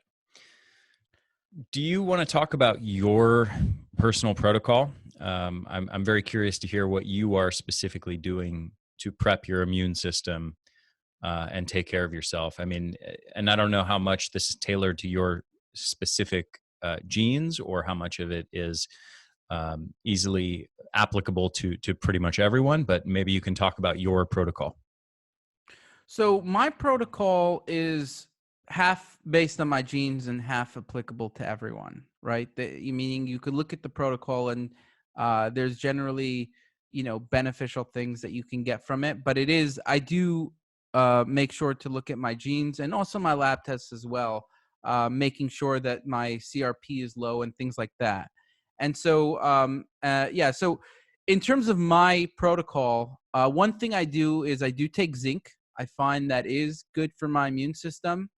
A: Do you want to talk about your personal protocol? I'm very curious to hear what you are specifically doing to prep your immune system and take care of yourself. I mean, and I don't know how much this is tailored to your specific genes or how much of it is easily applicable to pretty much everyone, but maybe you can talk about your protocol.
B: So my protocol is half based on my genes and half applicable to everyone, right? Meaning you could look at the protocol and there's generally, beneficial things that you can get from it. But I do make sure to look at my genes and also my lab tests as well, making sure that my CRP is low and things like that. And so, so in terms of my protocol, one thing I do is I do take zinc. I find that is good for my immune system,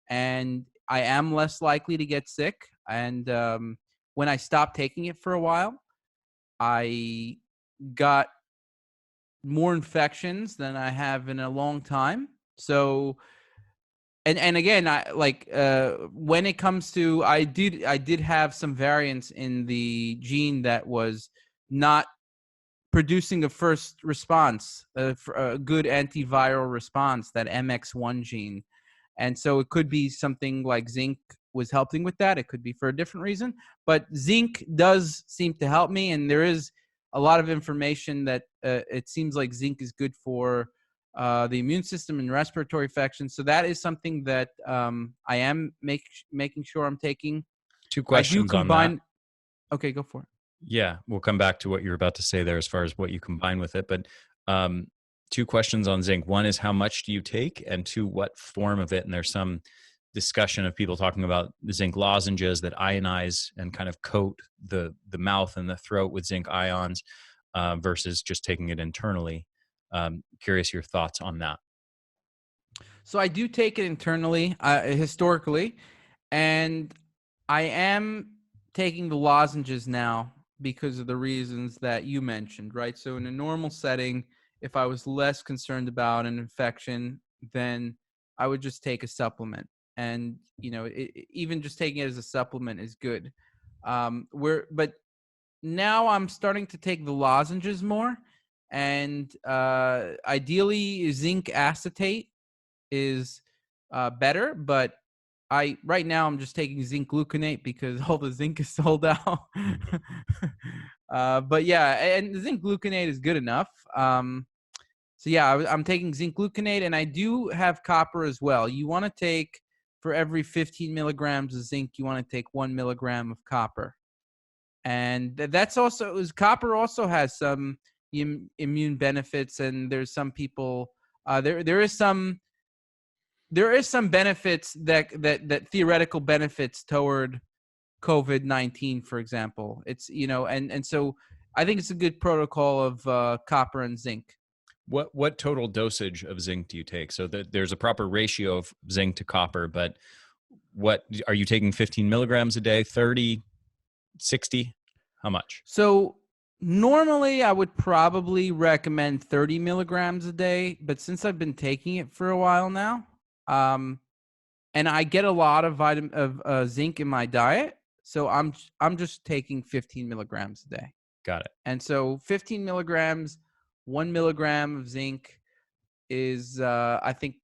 B: and I am less likely to get sick. And when I stopped taking it for a while, I got more infections than I have in a long time. So, and again, I like when it comes to I did have some variants in the gene that was not producing a first response, a good antiviral response, that MX1 gene. And so it could be something like zinc was helping with that. It could be for a different reason, but zinc does seem to help me. And there is a lot of information that it seems like zinc is good for the immune system and respiratory infections. So that is something that I am making sure I'm taking.
A: Two
B: I do
A: questions on that.
B: combine. Okay, go for it.
A: Yeah, we'll come back to what you're about to say there as far as what you combine with it. But two questions on zinc. One is how much do you take? And two, what form of it? And there's some discussion of people talking about the zinc lozenges that ionize and kind of coat the mouth and the throat with zinc ions versus just taking it internally. Curious your thoughts on that.
B: So I do take it internally, historically, and I am taking the lozenges now because of the reasons that you mentioned, right? So in a normal setting, if I was less concerned about an infection, then I would just take a supplement. And, even just taking it as a supplement is good. But now I'm starting to take the lozenges more. And ideally, zinc acetate is better, but right now I'm just taking zinc gluconate because all the zinc is sold out.
A: Mhm.
B: But yeah, and the zinc gluconate is good enough. So yeah, I'm taking zinc gluconate, and I do have copper as well. You want to take, for every 15 milligrams of zinc, you want to take 1 milligram of copper, and that's also, copper also has some immune benefits, and there's some people, there is some benefits that theoretical benefits toward COVID-19, for example. It's, and so I think it's a good protocol of copper and zinc.
A: What total dosage of zinc do you take? So there's a proper ratio of zinc to copper, but what are you taking? 15 milligrams a day, 30, 60? How much?
B: So normally I would probably recommend 30 milligrams a day, but since I've been taking it for a while now, um, and I get a lot of zinc in my diet, so I'm just taking 15 milligrams a day.
A: Got it.
B: And so 15 milligrams, 1 milligram of zinc is, I think,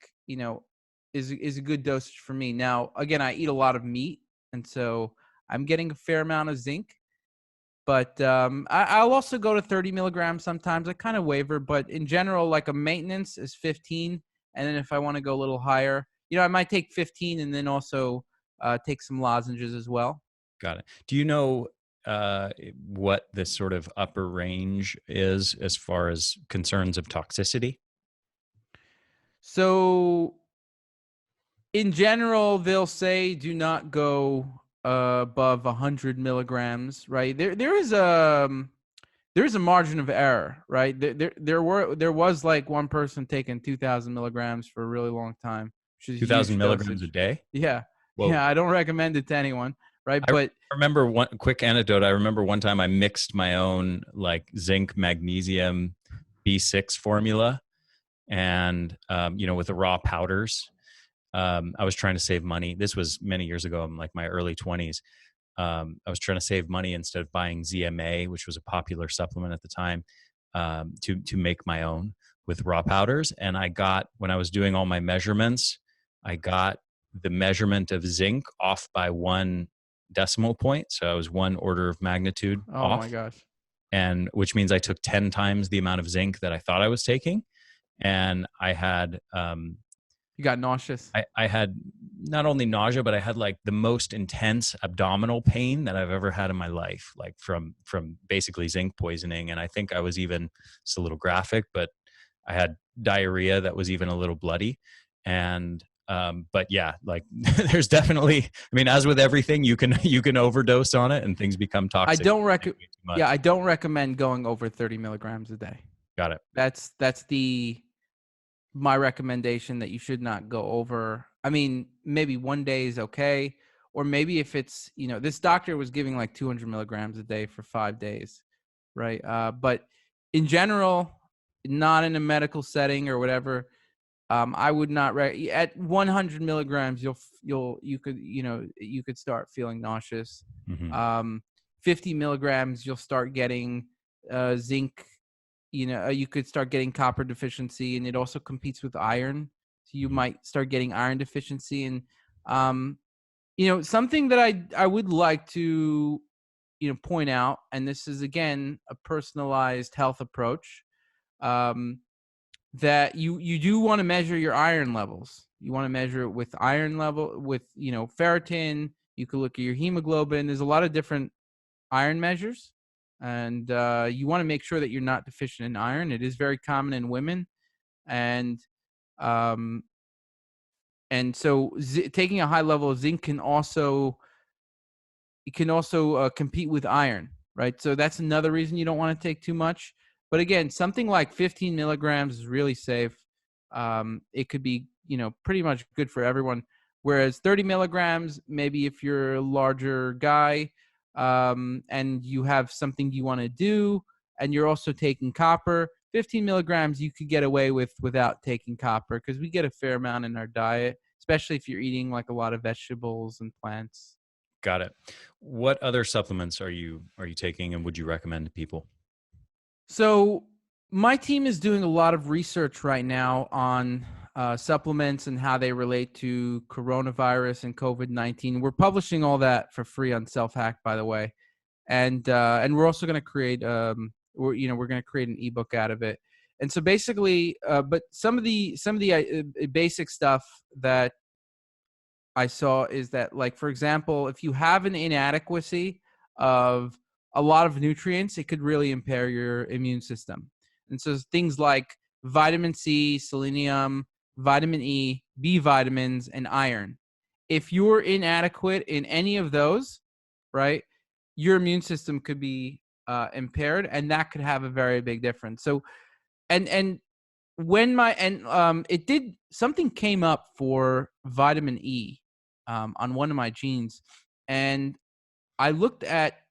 B: is a good dosage for me. Now, again, I eat a lot of meat, and so I'm getting a fair amount of zinc. But I'll also go to 30 milligrams sometimes. I kind of waver, but in general, like a maintenance is 15. And then if I want to go a little higher, I might take 15 and then also take some lozenges as well.
A: Got it. Do you know what the sort of upper range is as far as concerns of toxicity?
B: So in general, they'll say do not go above 100 milligrams, right? There's a margin of error, right? There was like one person taking 2,000 milligrams for a really long time, which is
A: 2,000
B: huge
A: milligrams a
B: dosage.
A: day?
B: Yeah,
A: Whoa.
B: yeah. I don't recommend it to anyone, right?
A: I
B: But
A: remember one quick anecdote. I remember one time I mixed my own like zinc, magnesium, B6 formula, and with the raw powders. I was trying to save money. This was many years ago, in like my early 20s. I was trying to save money instead of buying ZMA, which was a popular supplement at the time, to make my own with raw powders. And when I was doing all my measurements, I got the measurement of zinc off by 1 decimal point. So I was 1 order of magnitude
B: oh my
A: off,
B: gosh,
A: and which means I took 10 times the amount of zinc that I thought I was taking. And I had
B: you got nauseous.
A: I had not only nausea, but I had like the most intense abdominal pain that I've ever had in my life, like from basically zinc poisoning. And I think I was even, it's a little graphic, but I had diarrhea that was even a little bloody. And but yeah, like there's definitely, I mean, as with everything, you can overdose on it and things become
B: I
A: toxic.
B: don't
A: Way too much.
B: Yeah, I don't recommend going over 30 milligrams a day.
A: Got it.
B: That's my recommendation, that you should not go over. I mean, maybe one day is okay. Or maybe if it's, this doctor was giving like 200 milligrams a day for 5 days, right? But in general, not in a medical setting or whatever, I would not at 100 milligrams, you could start feeling nauseous.
A: Hmm.
B: 50 milligrams, you'll start getting zinc. You could start getting copper deficiency, and it also competes with iron. So you might start getting iron deficiency. And, something that I would like to, point out, and this is again, a personalized health approach, that you do want to measure your iron levels. You want to measure it with iron level, with, ferritin. You could look at your hemoglobin. There's a lot of different iron measures, and you want to make sure that you're not deficient in iron. It is very common in women, and um, so taking a high level of zinc can also compete with iron, right? So that's another reason you don't want to take too much. But again, something like 15 milligrams is really safe. It could be, pretty much good for everyone. Whereas 30 milligrams, maybe if you're a larger guy, and you have something you want to do, and you're also taking copper, 15 milligrams you could get away with without taking copper, because we get a fair amount in our diet, especially if you're eating like a lot of vegetables and plants.
A: Got it. What other supplements are you taking, and would you recommend to people?
B: So my team is doing a lot of research right now on supplements and how they relate to coronavirus and COVID-19. We're publishing all that for free on Self-Hack, by the way, and we're also going to create we're going to create an ebook out of it. And so basically, but some of the basic stuff that I saw is that, like, for example, if you have an inadequacy of a lot of nutrients, it could really impair your immune system. And so things like vitamin C, selenium, vitamin E, B vitamins, and iron. If you're inadequate in any of those, right, your immune system could be impaired, and that could have a very big difference. So, and when it did, something came up for vitamin E on one of my genes, and I looked at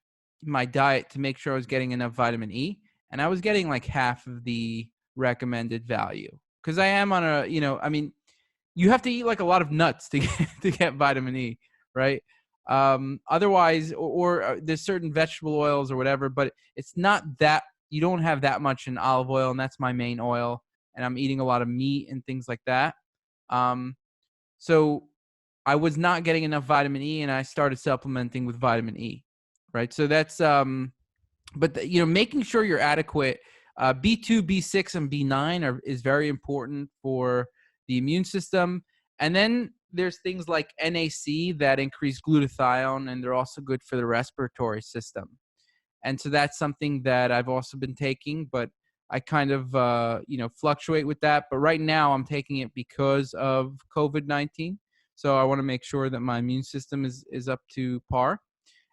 B: my diet to make sure I was getting enough vitamin E, and I was getting like half of the recommended value, because I am on a, I mean, you have to eat like a lot of nuts to get vitamin E, right? Otherwise, or there's certain vegetable oils or whatever, but it's not that, you don't have that much in olive oil, and that's my main oil. And I'm eating a lot of meat and things like that. So I was not getting enough vitamin E, and I started supplementing with vitamin E, right? So that's, making sure you're adequate. B2, B6, and B9 is very important for the immune system. And then there's things like NAC that increase glutathione, and they're also good for the respiratory system. And so that's something that I've also been taking, but I kind of, fluctuate with that. But right now I'm taking it because of COVID-19. So I want to make sure that my immune system is up to par.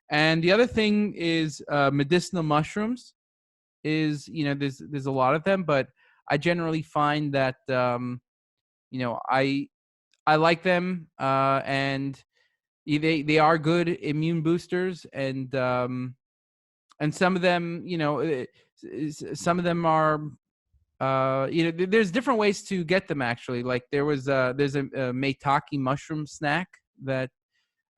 B: And the other thing is medicinal mushrooms. There's a lot of them, but I generally find that, I like them, and they are good immune boosters, and some of them, some of them are, there's different ways to get them, actually. Like there's a maitake mushroom snack that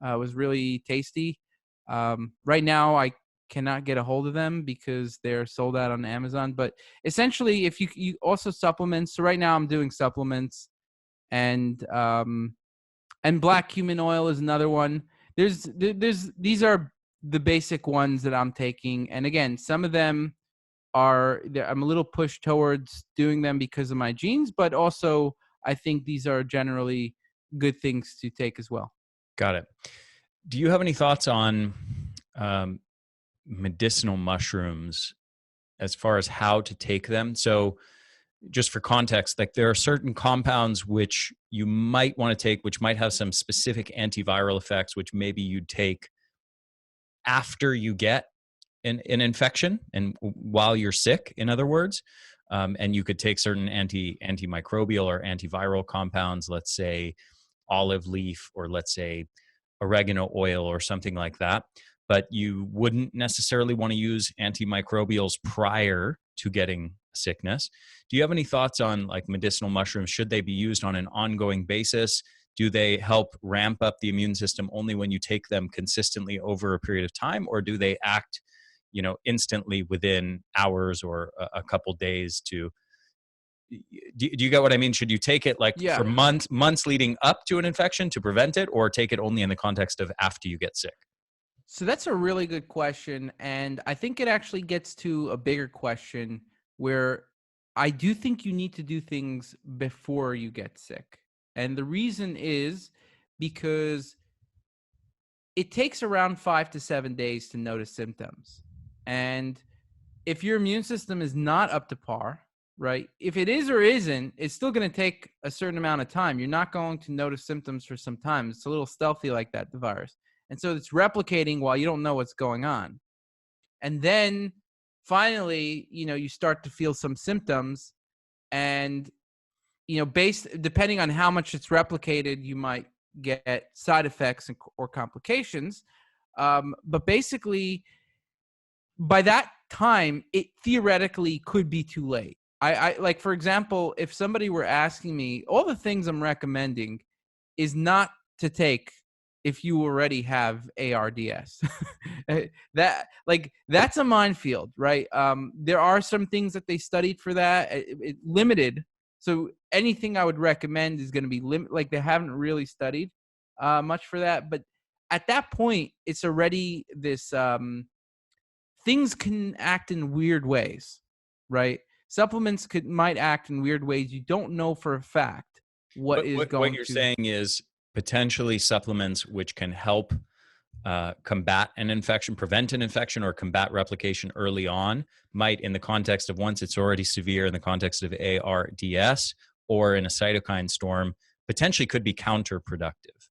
B: was really tasty. Right now I cannot get a hold of them because they're sold out on Amazon, but essentially if you also supplements. So right now I'm doing supplements, and black cumin oil is another one. These are the basic ones that I'm taking. And again, some of them I'm a little pushed towards doing them because of my genes, but also I think these are generally good things to take as well.
A: Got it. Do you have any thoughts on medicinal mushrooms as far as how to take them? So just for context, like there are certain compounds which you might want to take, which might have some specific antiviral effects, which maybe you'd take after you get an infection and while you're sick, in other words. And you could take certain antimicrobial or antiviral compounds, let's say olive leaf, or let's say oregano oil or something like that. But you wouldn't necessarily want to use antimicrobials prior to getting sickness. Do you have any thoughts on like medicinal mushrooms? Should they be used on an ongoing basis? Do they help ramp up the immune system only when you take them consistently over a period of time, or do they act, instantly within hours or a couple days to? Do you get what I mean? Should you take it for months leading up to an infection to prevent it, or take it only in the context of after you get sick?
B: So that's a really good question. And I think it actually gets to a bigger question where I do think you need to do things before you get sick. And the reason is because it takes around 5 to 7 days to notice symptoms. And if your immune system is not up to par, right? If it is or isn't, it's still going to take a certain amount of time. You're not going to notice symptoms for some time. It's a little stealthy like that, the virus. And so it's replicating while you don't know what's going on. And then finally, you start to feel some symptoms, and, depending on how much it's replicated, you might get side effects or complications. But basically, by that time, it theoretically could be too late. I like, for example, if somebody were asking me, all the things I'm recommending is not to take if you already have ARDS. That's a minefield, right? There are some things that they studied for that, limited, So anything I would recommend is going to be like they haven't really studied much for that. But at that point, it's already this things can act in weird ways, right? Supplements might act in weird ways. You don't know for a fact what is
A: What
B: going
A: you're
B: to.
A: saying is potentially supplements which can help combat an infection, prevent an infection, or combat replication early on might, in the context of once it's already severe, in the context of ARDS or in a cytokine storm, potentially could be counterproductive.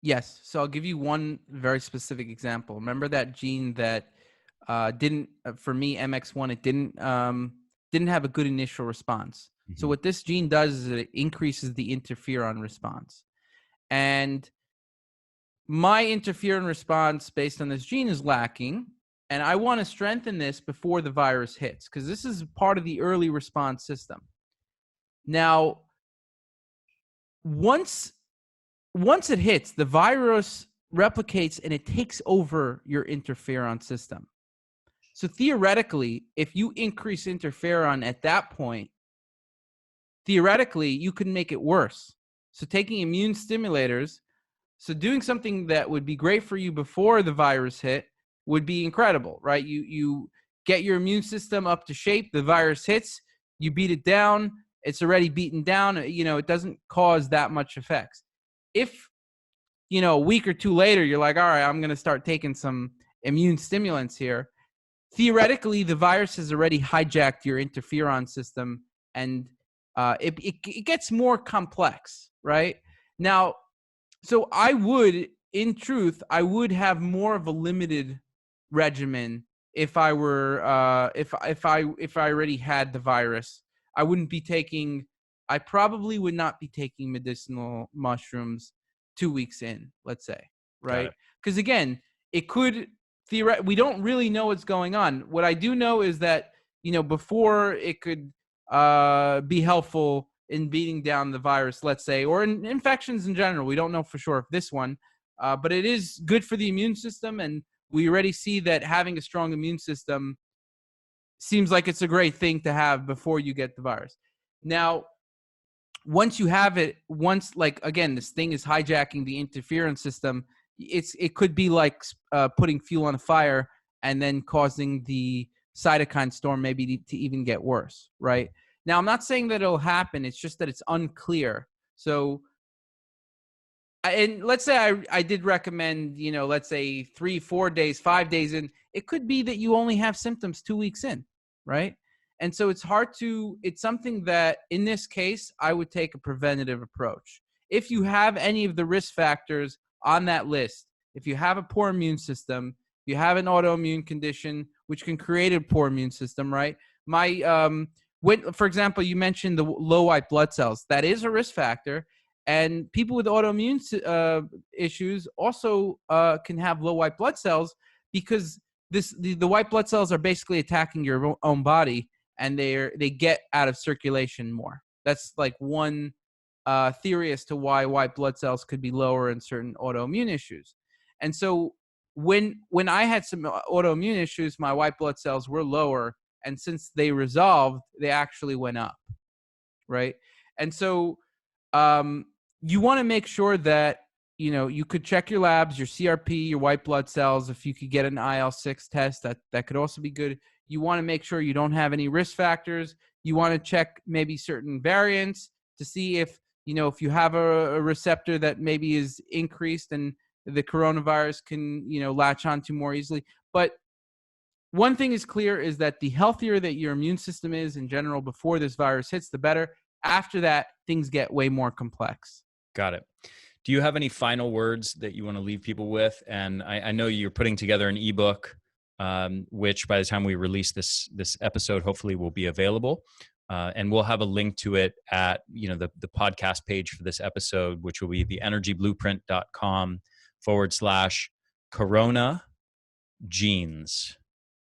B: Yes. So I'll give you one very specific example. Remember that gene that didn't, for me, MX1, it didn't have a good initial response. So
A: Mm-hmm.
B: what this gene does is it increases the interferon response. And my interferon response based on this gene is lacking. And I want to strengthen this before the virus hits, because this is part of the early response system. Now, once it hits, the virus replicates and it takes over your interferon system. So theoretically, if you increase interferon at that point, theoretically, you can make it worse. So taking immune stimulators, so doing something that would be great for you before the virus hit would be incredible, right? You get your immune system up to shape, the virus hits, you beat it down, it's already beaten down, it doesn't cause that much effects. If, a week or two later, you're like, all right, I'm going to start taking some immune stimulants here. Theoretically, the virus has already hijacked your interferon system, and it gets more complex, right? Now, so in truth, I would have more of a limited regimen if I were, if I already had the virus. I probably would not be taking medicinal mushrooms 2 weeks in, let's say,
A: Got
B: right?
A: it.
B: Because again, it could we don't really know what's going on. What I do know is that, before it could be helpful in beating down the virus, let's say, or in infections in general. We don't know for sure if this one, but it is good for the immune system. And we already see that having a strong immune system seems like it's a great thing to have before you get the virus. Now, once you have it, like, again, this thing is hijacking the interferon system, it could be like putting fuel on a fire and then causing the cytokine storm maybe to even get worse, right? Now, I'm not saying that it'll happen. It's just that it's unclear. So, and let's say I did recommend, let's say 3, 4 days, 5 days in. It could be that you only have symptoms 2 weeks in, right? And so it's something that in this case, I would take a preventative approach. If you have any of the risk factors on that list, if you have a poor immune system, you have an autoimmune condition, which can create a poor immune system, right? For example, you mentioned the low white blood cells. That is a risk factor. And people with autoimmune issues also can have low white blood cells, because the white blood cells are basically attacking your own body, and they get out of circulation more. That's like one theory as to why white blood cells could be lower in certain autoimmune issues. And so when I had some autoimmune issues, my white blood cells were lower, and since they resolved, they actually went up, right? And so you want to make sure that you could check your labs, your CRP, your white blood cells. If you could get an IL-6 test, that could also be good. You want to make sure you don't have any risk factors. You want to check maybe certain variants to see if you have a receptor that maybe is increased and the coronavirus can latch onto more easily. But one thing is clear, is that the healthier that your immune system is in general before this virus hits, the better. After that, things get way more complex.
A: Got it. Do you have any final words that you want to leave people with? And I know you're putting together an ebook, which by the time we release this episode, hopefully will be available. And we'll have a link to it at the podcast page for this episode, which will be theenergyblueprint.com/corona genes.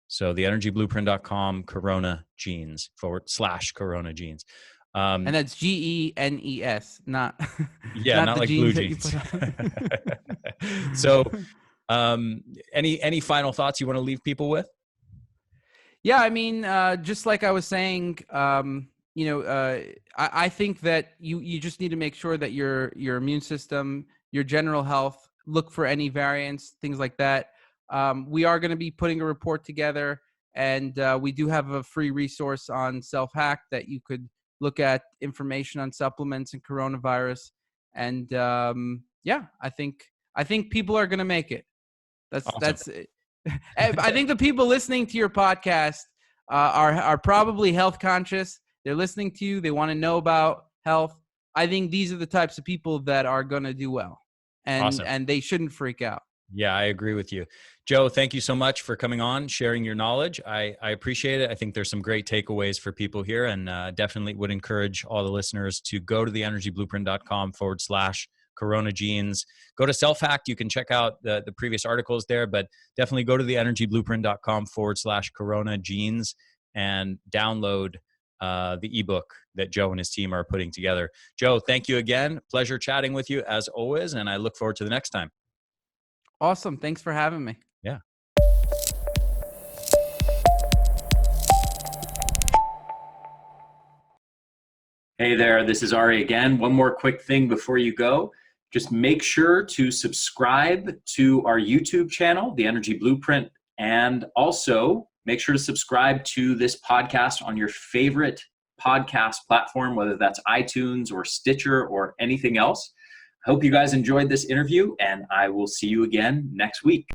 A: So theenergyblueprint.com corona genes /corona genes.
B: And that's GENES, not
A: not
B: the
A: like
B: genes
A: blue
B: that you
A: jeans.
B: put on.
A: So any final thoughts you want to leave people with?
B: Yeah, I mean, just like I was saying, I think that you just need to make sure that your immune system, your general health, look for any variants, things like that. We are going to be putting a report together, and we do have a free resource on self-hack that you could look at information on supplements and coronavirus. And I think people are going to make it.
A: Awesome.
B: That's I think the people listening to your podcast are probably health conscious. They're listening to you. They want to know about health. I think these are the types of people that are going to do well,
A: Awesome.
B: and they shouldn't freak out.
A: Yeah, I agree with you. Joe, thank you so much for coming on, sharing your knowledge. I appreciate it. I think there's some great takeaways for people here, and definitely would encourage all the listeners to go to theenergyblueprint.com/Corona Genes. Go to Self-Hack. You can check out the previous articles there, but definitely go to theenergyblueprint.com/Corona Genes and download the ebook that Joe and his team are putting together. Joe, thank you again. Pleasure chatting with you as always, and I look forward to the next time.
B: Awesome. Thanks for having me.
A: Yeah. Hey there, this is Ari again. One more quick thing before you go. Just make sure to subscribe to our YouTube channel, The Energy Blueprint, and also make sure to subscribe to this podcast on your favorite podcast platform, whether that's iTunes or Stitcher or anything else. I hope you guys enjoyed this interview, and I will see you again next week.